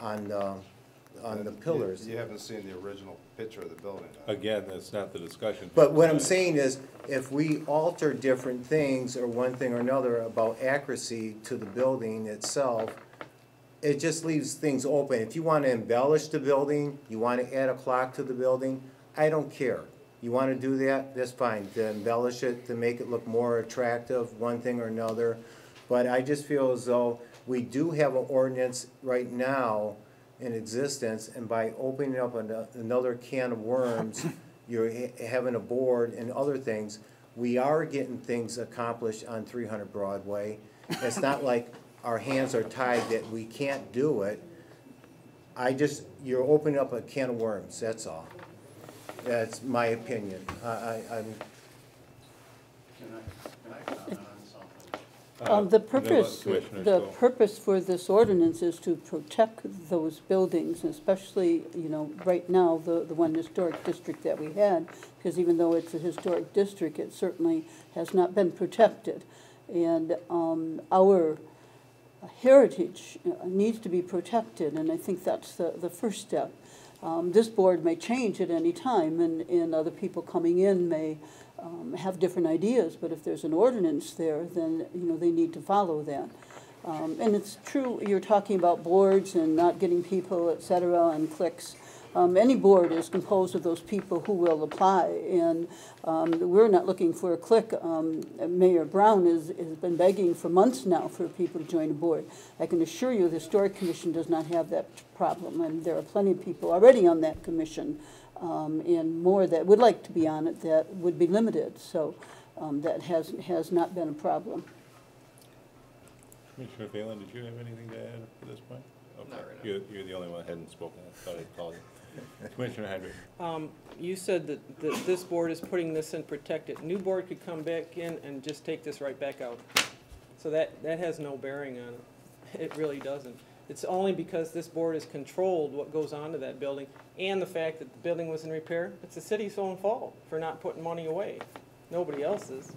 on the pillars. You haven't seen the original picture of the building. Again, that's not the discussion. But what I'm saying is, if we alter different things or one thing or another about accuracy to the building itself, it just leaves things open. If you want to embellish the building, you want to add a clock to the building, I don't care. You want to do that, that's fine, to embellish it, to make it look more attractive, one thing or another. But I just feel as though we do have an ordinance right now in existence, and by opening up another can of worms, you're having a board and other things, we are getting things accomplished on 300 Broadway. It's not like our hands are tied that we can't do it. You're opening up a can of worms, that's all. That's my opinion. I'm. Can I comment on something? The Commissioners go. purpose for this ordinance is to protect those buildings, especially, right now, the one historic district that we had, because even though it's a historic district, it certainly has not been protected. And our heritage needs to be protected, and I think that's the first step. This board may change at any time, and other people coming in may have different ideas, but if there's an ordinance there, then, they need to follow that. And it's true, you're talking about boards and not getting people, et cetera, and cliques. Any board is composed of those people who will apply, and we're not looking for a clique. Mayor Brown has been begging for months now for people to join a board. I can assure you the Historic Commission does not have that problem, and there are plenty of people already on that commission, and more that would like to be on it that would be limited. So that has not been a problem. Commissioner Phelan, did you have anything to add at this point? Okay. Not right now. You're the only one that hadn't spoken. I thought I'd call you. Commissioner Hendrick. You said that this board is putting this in protected. New board could come back in and just take this right back out. So that has no bearing on it. It really doesn't. It's only because this board has controlled what goes on to that building, and the fact that the building was in repair. It's the city's own fault for not putting money away, nobody else's.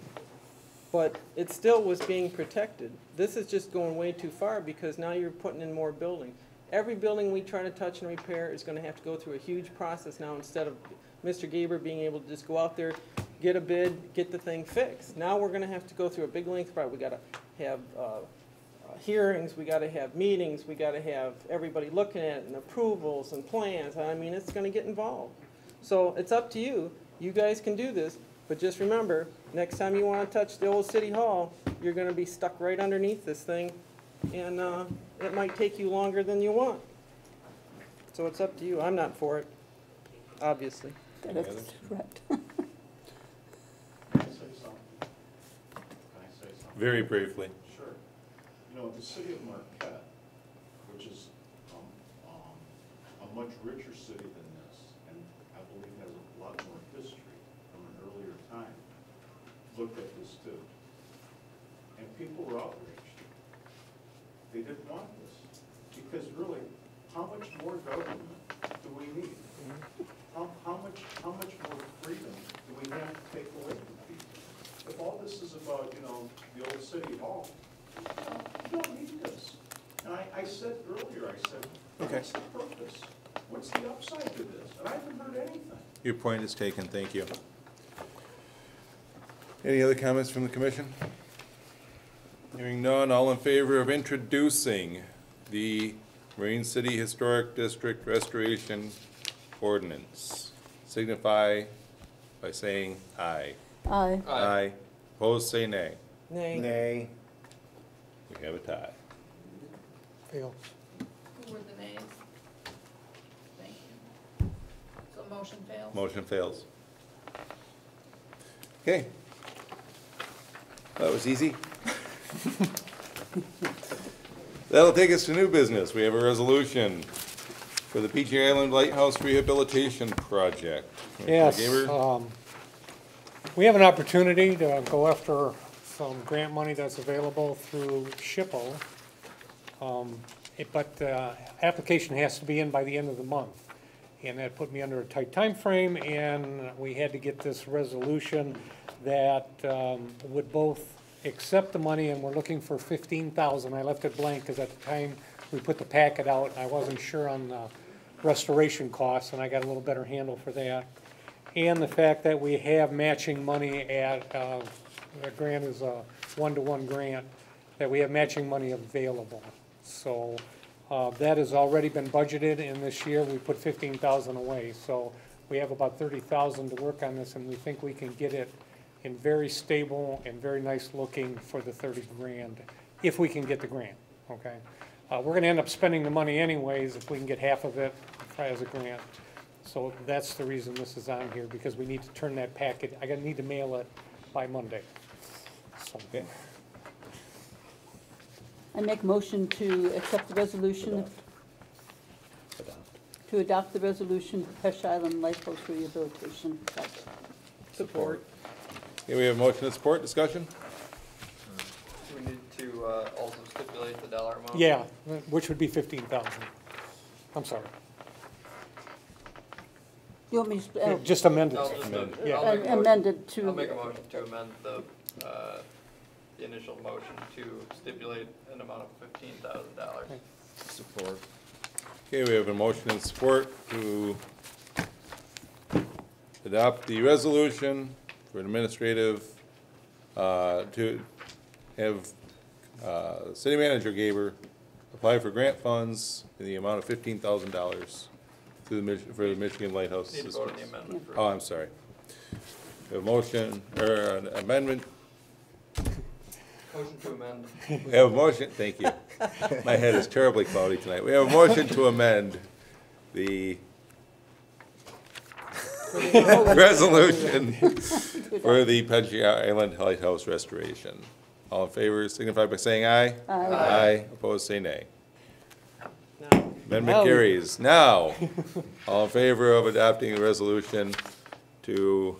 But it still was being protected. This is just going way too far, because now you're putting in more buildings. Every building we try to touch and repair is gonna have to go through a huge process now, instead of Mr. Gaber being able to just go out there, get a bid, get the thing fixed. Now we're gonna have to go through a big length process. We gotta have hearings, we gotta have meetings, we gotta have everybody looking at it, and approvals and plans. I mean, it's gonna get involved. So it's up to you. You guys can do this, but just remember, next time you wanna touch the old city hall, you're gonna be stuck right underneath this thing, and it might take you longer than you want. So it's up to you. I'm not for it, obviously. That's correct. Can I say something? Can I say something? Very briefly. Sure. You know, the city of Marquette, which is a much richer city than this, and I believe has a lot more history from an earlier time, looked at this too. And people were outraged. They didn't want this. Because really, how much more government do we need? How much more freedom do we have to take away from people? If all this is about, you know, the old city hall, you don't need this. And I said earlier, I said, what's the purpose? What's the upside to this? And I haven't heard anything. Your point is taken, thank you. Any other comments from the commission? Hearing none, all in favor of introducing the Marine City Historic District Restoration Ordinance, signify by saying aye. Aye. Aye. Opposed, say nay. Nay. Nay. We have a tie. Fail. Who were the nays? Thank you. So motion fails? Motion fails. Okay. That was easy. That'll take us to new business. We have a resolution for the Peachy Island Lighthouse Rehabilitation Project. Yes, Commissioner Gaber? we have an opportunity to go after some grant money that's available through SHPO. But application has to be in by the end of the month. And that put me under a tight time frame, and we had to get this resolution that would both accept the money, and we're looking for $15,000. I left it blank because at the time we put the packet out, I wasn't sure on the restoration costs, and I got a little better handle for that. And the fact that we have matching money at, the grant is a one-to-one grant, that we have matching money available. So that has already been budgeted, and this year we put $15,000 away. So we have about $30,000 to work on this, and we think we can get it in very stable and very nice looking for the 30 grand, if we can get the grant, okay? We're gonna end up spending the money anyways if we can get half of it as a grant. So that's the reason this is on here, because we need to turn that packet, need to mail it by Monday. So, Okay. I make motion to accept the resolution, to adopt the resolution for Pesh Island Lighthouse Rehabilitation Project. Support. Okay, we have a motion and support, discussion? Do we need to also stipulate the dollar amount? yeah, which would be 15,000. I'm sorry. You want me to, Just amend I'll it. just Yeah. I'll make a motion- amended to. I'll make a motion to amend the initial motion to stipulate an amount of $15,000. Support. Okay, we have a motion and support to adopt the resolution for administrative, to have City Manager Gaber apply for grant funds in the amount of $15,000 to the for the Michigan Lighthouse Need to System. vote on the amendment first. Oh, I'm sorry. We have a motion, or an amendment. Motion to amend. We have a motion, thank you. My head is terribly cloudy tonight. We have a motion to amend the resolution for the Peachy Island Lighthouse restoration. All in favor signify by saying aye. Aye. Aye. Opposed, say nay. Now, Amendment Now- carries. Now, all in favor of adopting a resolution to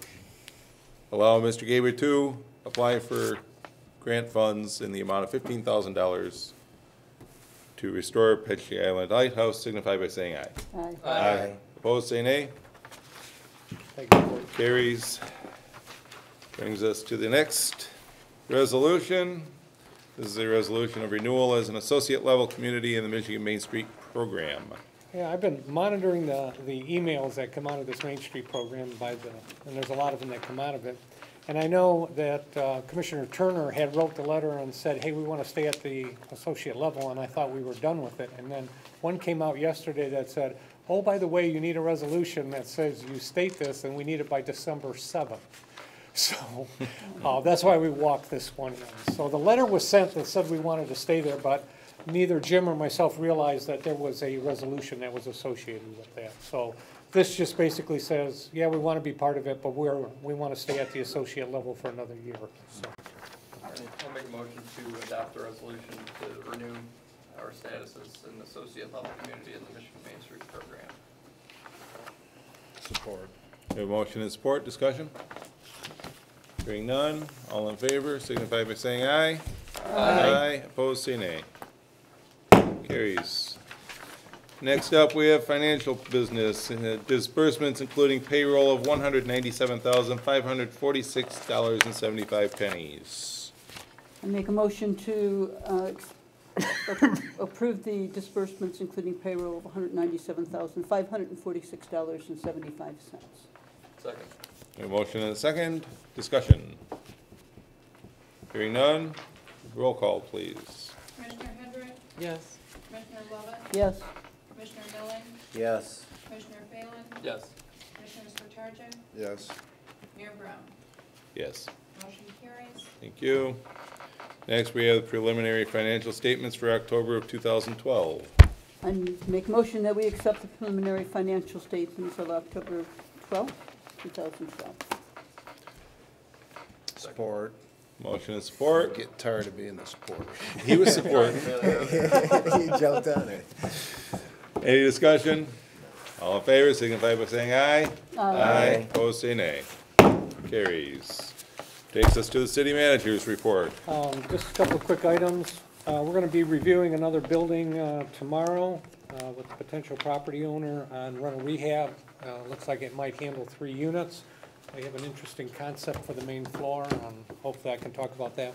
allow Mr. Gaber to apply for grant funds in the amount of $15,000 to restore Petchy Island Lighthouse signify by saying aye. Aye. Aye. Opposed, say nay. Thank you, Court. Carries. Brings us to the next resolution. This is a resolution of renewal as an associate level community in the Michigan Main Street Program. Yeah, I've been monitoring the emails that come out of this Main Street program and there's a lot of them that come out of it. And I know that Commissioner Turner had wrote the letter and said, hey, we want to stay at the associate level, and I thought we were done with it. And then one came out yesterday that said, oh, by the way, you need a resolution that says you state this, and we need it by December 7th. So that's why we walked this one in. So the letter was sent that said we wanted to stay there, but neither Jim or myself realized that there was a resolution that was associated with that. So this just basically says, yeah, we want to be part of it, but we want to stay at the associate level for another year. So. I'll make a motion to adopt a resolution to renew our status as an associate level community in the Michigan Main Street Program. Support. We have a motion and support. Discussion? Hearing none. All in favor signify by saying aye. Aye. Opposed, say nay. Carries. Next up, we have financial business, disbursements including payroll of $197,546.75. I make a motion to approve the disbursements, including payroll of $197,546.75. Second. A motion and a second. Discussion. Hearing none. Roll call, please. Commissioner Hendrick, Yes. Commissioner Lovett, Yes. Commissioner Milling, Yes. Commissioner Phelan, Yes. Commissioner Scartarja, Yes. Mayor Brown. Yes. Motion carries. Thank you. Next, we have preliminary financial statements for October of 2012. I make a motion that we accept the preliminary financial statements of October 12th, 2012. Support. Motion and support. Get tired of being the supporter. He was supporting. You jumped on it. Any discussion? All in favor signify by saying aye. Aye. Opposed, say nay. Carries. Takes us to the city manager's report. Just a couple of quick items. We're going to be reviewing another building tomorrow with a potential property owner on rental rehab. Looks like it might handle 3 units. They have an interesting concept for the main floor, and hopefully I can talk about that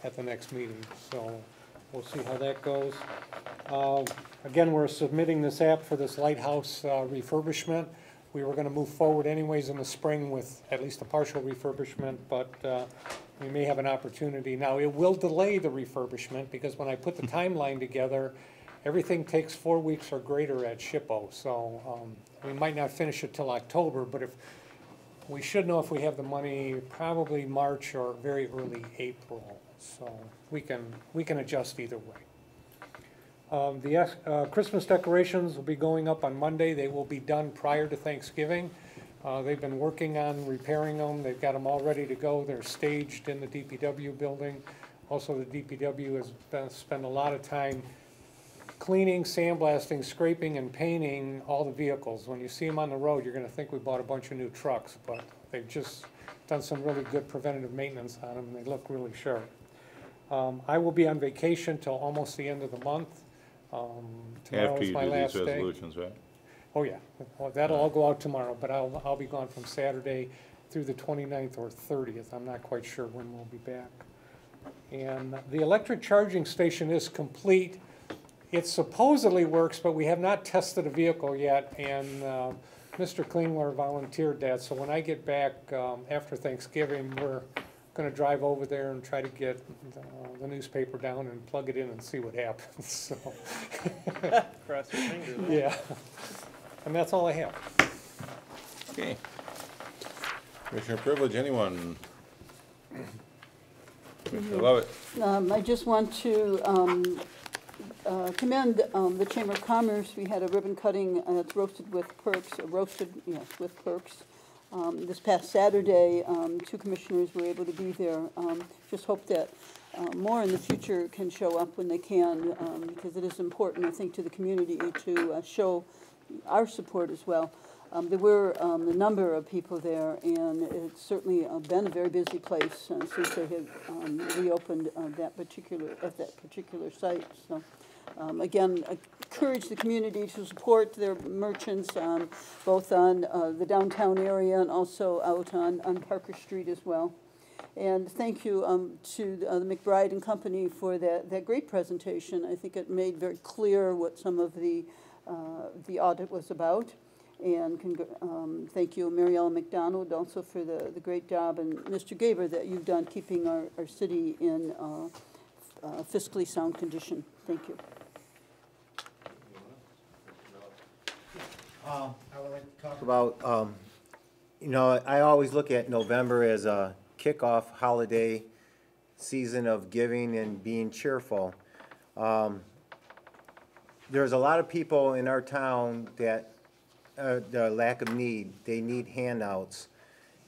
at the next meeting. So we'll see how that goes. Again, we're submitting this app for this lighthouse refurbishment. We were going to move forward anyways in the spring with at least a partial refurbishment, but we may have an opportunity. Now, it will delay the refurbishment because when I put the timeline together, everything takes 4 weeks or greater at SHPO. So we might not finish it till October, but we should know if we have the money probably March or very early April. So we can adjust either way. The Christmas decorations will be going up on Monday. They will be done prior to Thanksgiving. They've been working on repairing them. They've got them all ready to go. They're staged in the DPW building. Also, the DPW has spent a lot of time cleaning, sandblasting, scraping, and painting all the vehicles. When you see them on the road, you're going to think we bought a bunch of new trucks, but they've just done some really good preventative maintenance on them, and they look really sharp. I will be on vacation till almost the end of the month. Tomorrow After is you my do last these day. resolutions, right? Oh, yeah. Well, that'll all go out tomorrow, but I'll be gone from Saturday through the 29th or 30th. I'm not quite sure when we'll be back. And the electric charging station is complete. It supposedly works, but we have not tested a vehicle yet, and Mr. Klingler volunteered that. So when I get back after Thanksgiving, we're going to drive over there and try to get the newspaper down and plug it in and see what happens. So Cross your fingers. yeah, and that's all I have. Okay. Commissioner privilege, anyone? Commissioner Lovett. I just want to commend the Chamber of Commerce. We had a ribbon cutting that's roasted with perks, this past Saturday. 2 commissioners were able to be there. Just hope that more in the future can show up when they can, because it is important, I think, to the community to show our support as well. There were a number of people there, and it's certainly been a very busy place since they had reopened at that particular site. So Again, encourage the community to support their merchants, both on the downtown area and also out on Parker Street as well. And thank you to the McBride and Company for that great presentation. I think it made very clear what some of the audit was about. And thank you, Mary Ellen McDonald, also for the great job, and Mr. Gaber, that you've done keeping our city in fiscally sound condition. Thank you. I would like to talk about, you know, I always look at November as a kickoff holiday season of giving and being cheerful. There's a lot of people in our town that the lack of need. They need handouts.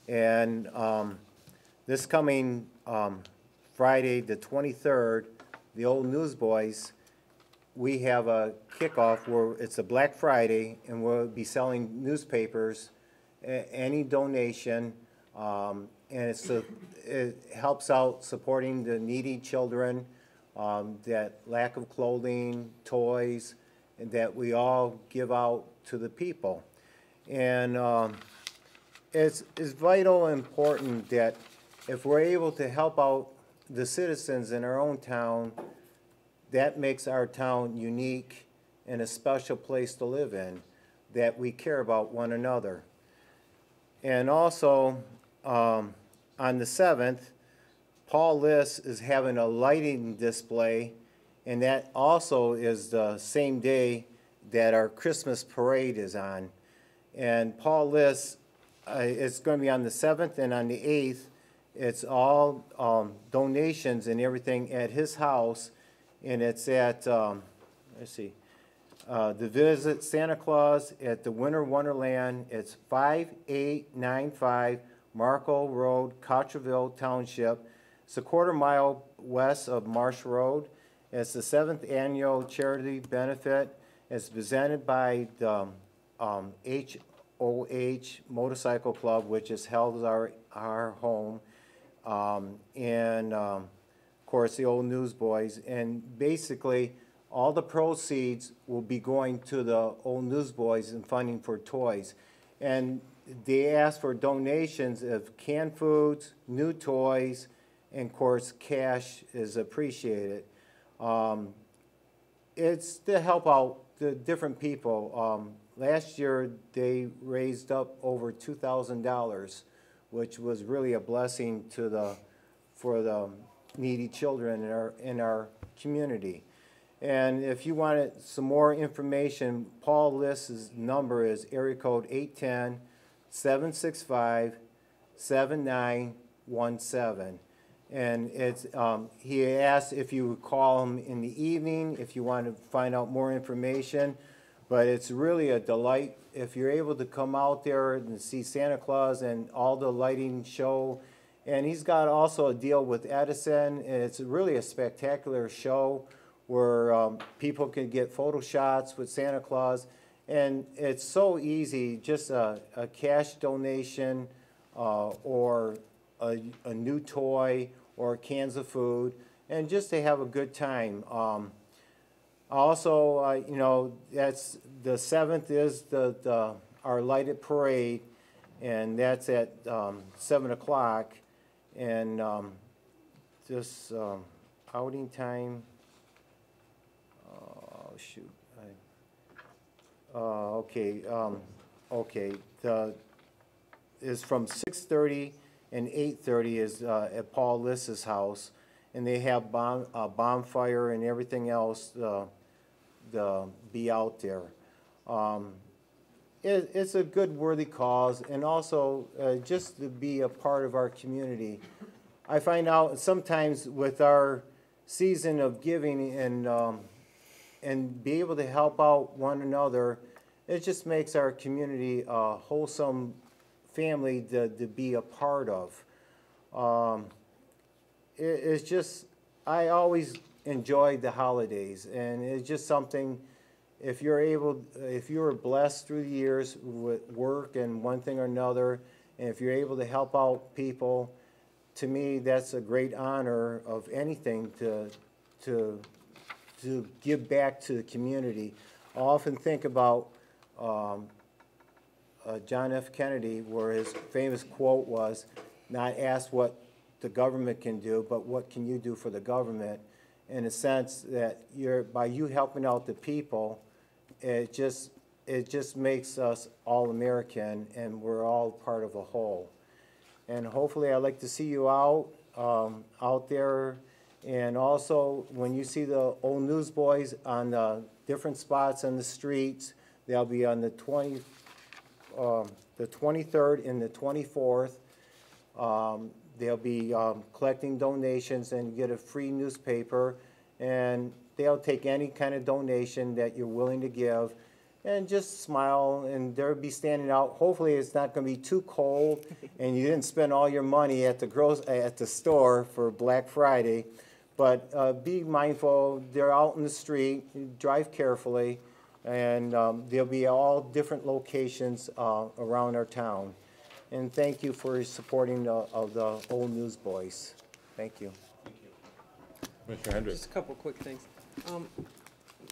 And this coming Friday, the 23rd, the Old Newsboys, we have a kickoff where it's a Black Friday, and we'll be selling newspapers, any donation, and it helps out supporting the needy children, that lack of clothing, toys, and that we all give out to the people. And it's vital and important that if we're able to help out the citizens in our own town, that makes our town unique and a special place to live in, that we care about one another. And also, on the 7th, Paul Liss is having a lighting display, and that also is the same day that our Christmas parade is on. And Paul Liss, it's going to be on the 7th and on the 8th. It's all donations and everything at his house, and it's at, let's see, the Visit Santa Claus at the Winter Wonderland. It's 5895 Marco Road, Cottreville Township. It's a quarter-mile west of Marsh Road. It's the 7th annual charity benefit. It's presented by the HOH Motorcycle Club, which is held at our home, and of course the Old Newsboys. And basically, all the proceeds will be going to the Old Newsboys and funding for toys. And they ask for donations of canned foods, new toys, and of course cash is appreciated. It's to help out the different people. Last year they raised up over $2,000, which was really a blessing to for the needy children in our community. And if you wanted some more information, Paul Liss's number is area code 810-765-7917. And it's, he asked if you would call him in the evening if you want to find out more information. But it's really a delight if you're able to come out there and see Santa Claus and all the lighting show. And he's got also a deal with Edison, and it's really a spectacular show where people can get photo shots with Santa Claus. And it's so easy, just a cash donation or a new toy or cans of food, and just to have a good time. Also, you know, that's the 7th is our lighted parade, and that's at 7 o'clock. And this outing time, oh shoot, okay, is from 6:30 and 8:30 is at Paul Liss's house, and they have bonfire and everything else be out there. It's a good, worthy cause, and also just to be a part of our community. I find out sometimes with our season of giving and be able to help out one another, it just makes our community a wholesome family to be a part of. It's just, I always enjoyed the holidays, and it's just something, if you're blessed through the years with work and one thing or another, and if you're able to help out people, to me that's a great honor of anything to to give back to the community. I often think about John F. Kennedy, where his famous quote was, not ask what the government can do, but what can you do for the government? In a sense that by you helping out the people, it just makes us all American, and we're all part of a whole. And hopefully I'd like to see you out there. And also, when you see the old newsboys on the different spots on the streets, they'll be on the 23rd and the 24th. They'll be collecting donations, and you get a free newspaper, and they'll take any kind of donation that you're willing to give, and just smile, and they'll be standing out. Hopefully it's not going to be too cold, and you didn't spend all your money at the store for Black Friday. But be mindful, they're out in the street, drive carefully, and there'll be all different locations around our town. And thank you for supporting the old newsboys. Thank you. Commissioner Hendrick. Just a couple quick things.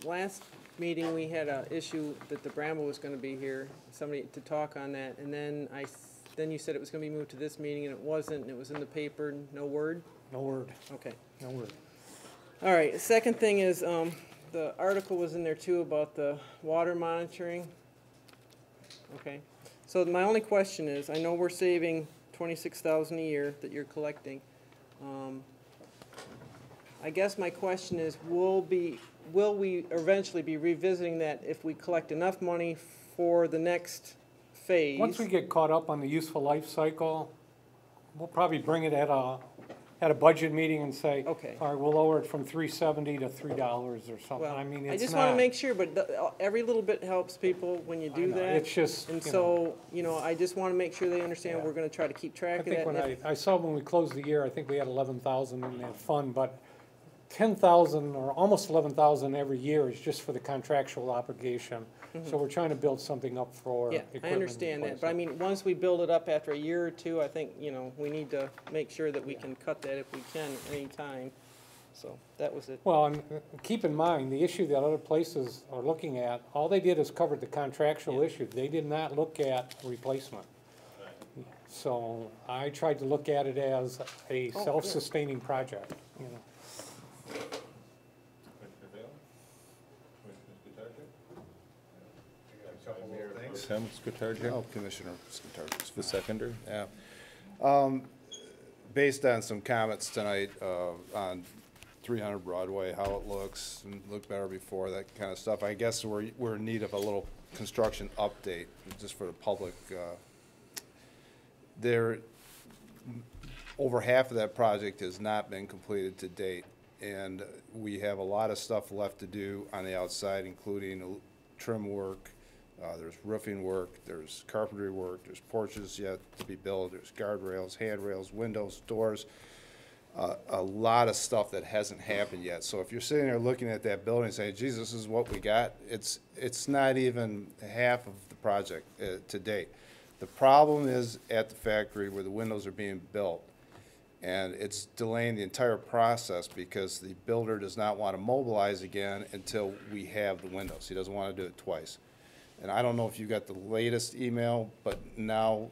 Last meeting, we had an issue that the Bramble was gonna be here, somebody to talk on that, and then then you said it was gonna be moved to this meeting, and it wasn't, and it was in the paper, no word? No word, Okay. no word. All right, second thing is, the article was in there too about the water monitoring. Okay, so my only question is, I know we're saving $26,000 a year that you're collecting. I guess my question is, will we eventually be revisiting that if we collect enough money for the next phase? Once we get caught up on the useful life cycle, we'll probably bring it at a budget meeting and say, Okay. all right, we'll lower it from $3.70 to $3 or something. Well, I mean, I it's just want to not- make sure, but every little bit helps people when you do know, that. it's just, And you so, I just want to make sure they understand Yeah. we're going to try to keep track I of think that. when and if- I saw when we closed the year, I think we had 11,000 in that fund, but 10,000 or almost 11,000 every year is just for the contractual obligation. So we're trying to build something up for Yeah, equipment. I understand that, but I mean, once we build it up after a year or two, I think, we need to make sure that we can cut that if we can at any time. So, that was it. Well, and keep in mind, the issue that other places are looking at, all they did is cover the contractual issue. They did not look at replacement. So I tried to look at it as a Oh, self-sustaining project, Tim Scotarczyk, Oh, Commissioner Skatarczyk. the seconder. Yeah. Based on some comments tonight on 300 Broadway, how it looks, and looked better before, that kind of stuff, I guess we're in need of a little construction update, just for the public. Over half of that project has not been completed to date, and we have a lot of stuff left to do on the outside, including trim work, there's roofing work, there's carpentry work, there's porches yet to be built, there's guardrails, handrails, windows, doors, a lot of stuff that hasn't happened yet. So if you're sitting there looking at that building and saying, geez, this is what we got, it's not even half of the project to date. The problem is at the factory where the windows are being built, and it's delaying the entire process because the builder does not want to mobilize again until we have the windows. He doesn't want to do it twice. And I don't know if you got the latest email, but now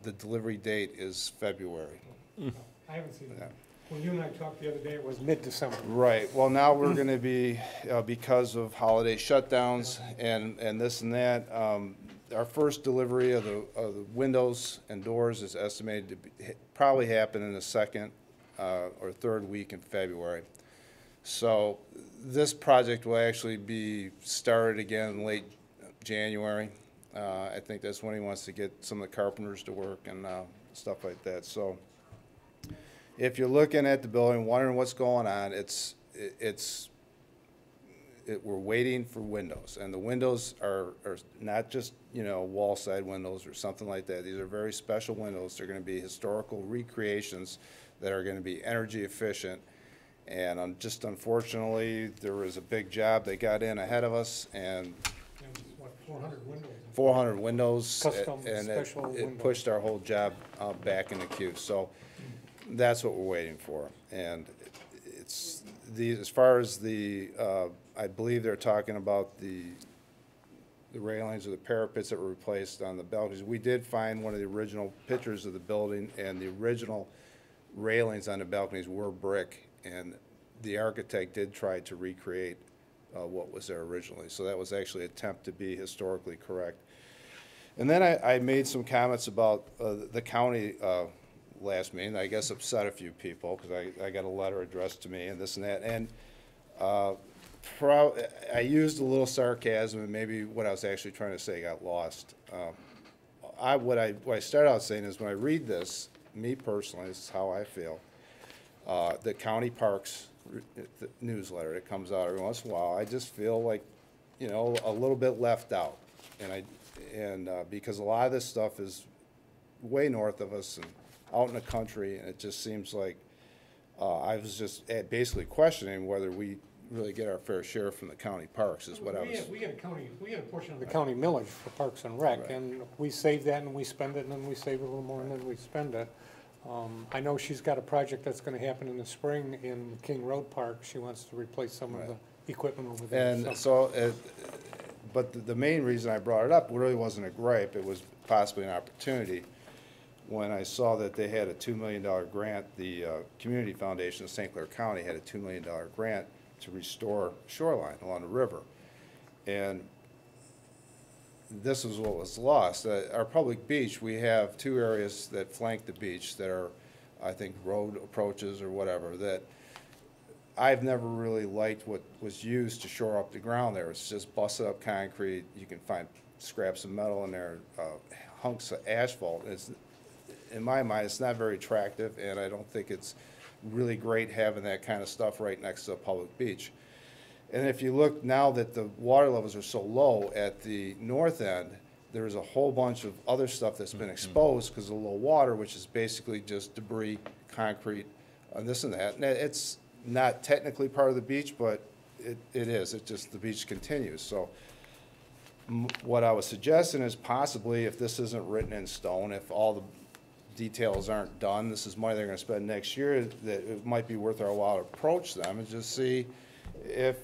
the delivery date is February. I haven't seen Yeah. that. When you and I talked the other day, it was mid-December. Right, well, now we're gonna be, because of holiday shutdowns and this and that, our first delivery of the windows and doors is estimated to probably happen in the second or third week in February. So this project will actually be started again late January. I think that's when he wants to get some of the carpenters to work and stuff like that. So if you're looking at the building, wondering what's going on, we're waiting for windows, and the windows are not just, wall side windows or something like that. These are very special windows. They're gonna be historical recreations that are gonna be energy efficient. And just unfortunately, there was a big job they got in ahead of us, and And what, 400 windows? 400 windows, Custom and special it windows. pushed our whole job back in the queue. So that's what we're waiting for, and as far as I believe they're talking about the railings or the parapets that were replaced on the balconies. We did find one of the original pictures of the building, and the original railings on the balconies were brick, and the architect did try to recreate what was there originally. So that was actually an attempt to be historically correct. And then I made some comments about the county last meeting. I guess upset a few people because I got a letter addressed to me and this and that. And I used a little sarcasm, and maybe what I was actually trying to say got lost. What I started out saying is when I read this, me personally, this is how I feel, the county parks the newsletter that comes out every once in a while, I just feel like, you know, a little bit left out. And because a lot of this stuff is way north of us and out in the country, and it just seems like I was just basically questioning whether we really get our fair share from the county parks is what I was. We get a portion of the county millage for Parks and Rec, right. And we save that and we spend it, and then we save a little more and then we spend it. I know she's got a project that's gonna happen in the spring in King Road Park. She wants to replace some of the equipment over there. And but the main reason I brought it up really wasn't a gripe, it was possibly an opportunity. When I saw that they had a $2 million grant, the Community Foundation of St. Clair County had a $2 million grant to restore shoreline along the river. And this is what was lost. Our public beach, we have two areas that flank the beach that are, I think, road approaches or whatever, that I've never really liked what was used to shore up the ground there. It's just busted up concrete. You can find scraps of metal in there, hunks of asphalt. In my mind, it's not very attractive, and I don't think it's really great having that kind of stuff right next to a public beach. And if you look now that the water levels are so low at the north end, there's a whole bunch of other stuff that's been exposed because of low water, which is basically just debris, concrete, and this and that. And it's not technically part of the beach, but it is. It just, the beach continues. So what I was suggesting is possibly, if this isn't written in stone, if all the details aren't done, this is money they're going to spend next year, that it might be worth our while to approach them and just see if,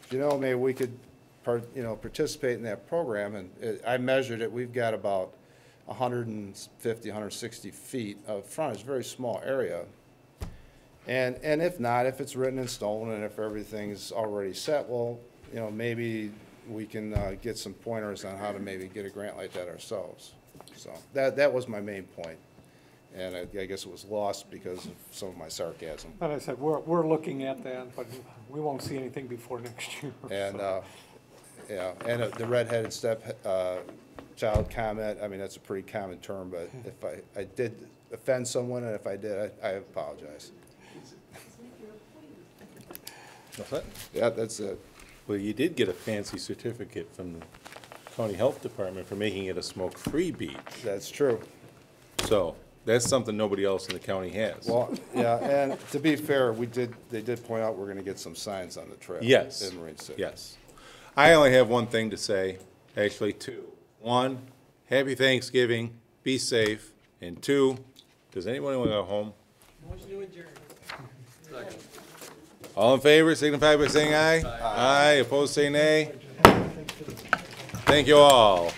you know, maybe we could, participate in that program. And I measured it. We've got about 150, 160 feet of frontage, very small area. And if not, if it's written in stone and if everything's already set, well, you know, maybe we can get some pointers on how to maybe get a grant like that ourselves. So that was my main point. And I guess it was lost because of some of my sarcasm. But I said, we're looking at that, but we won't see anything before next year. And, yeah, and the redheaded stepchild comment, I mean, that's a pretty common term, but if I did offend someone, and if I did, I apologize. What's that? Yeah, that's it. Well, you did get a fancy certificate from the County Health Department for making it a smoke-free beach. That's true. So that's something nobody else in the county has. Well, yeah, and to be fair, they did point out we're going to get some signs on the trail. Yes. In Marine City. Yes. I only have one thing to say, actually two. One, happy Thanksgiving, be safe. And two, does anyone want to go home? Motion to adjourn. Second. All in favor, signify by saying aye. Aye. Opposed, say nay. Thank you all.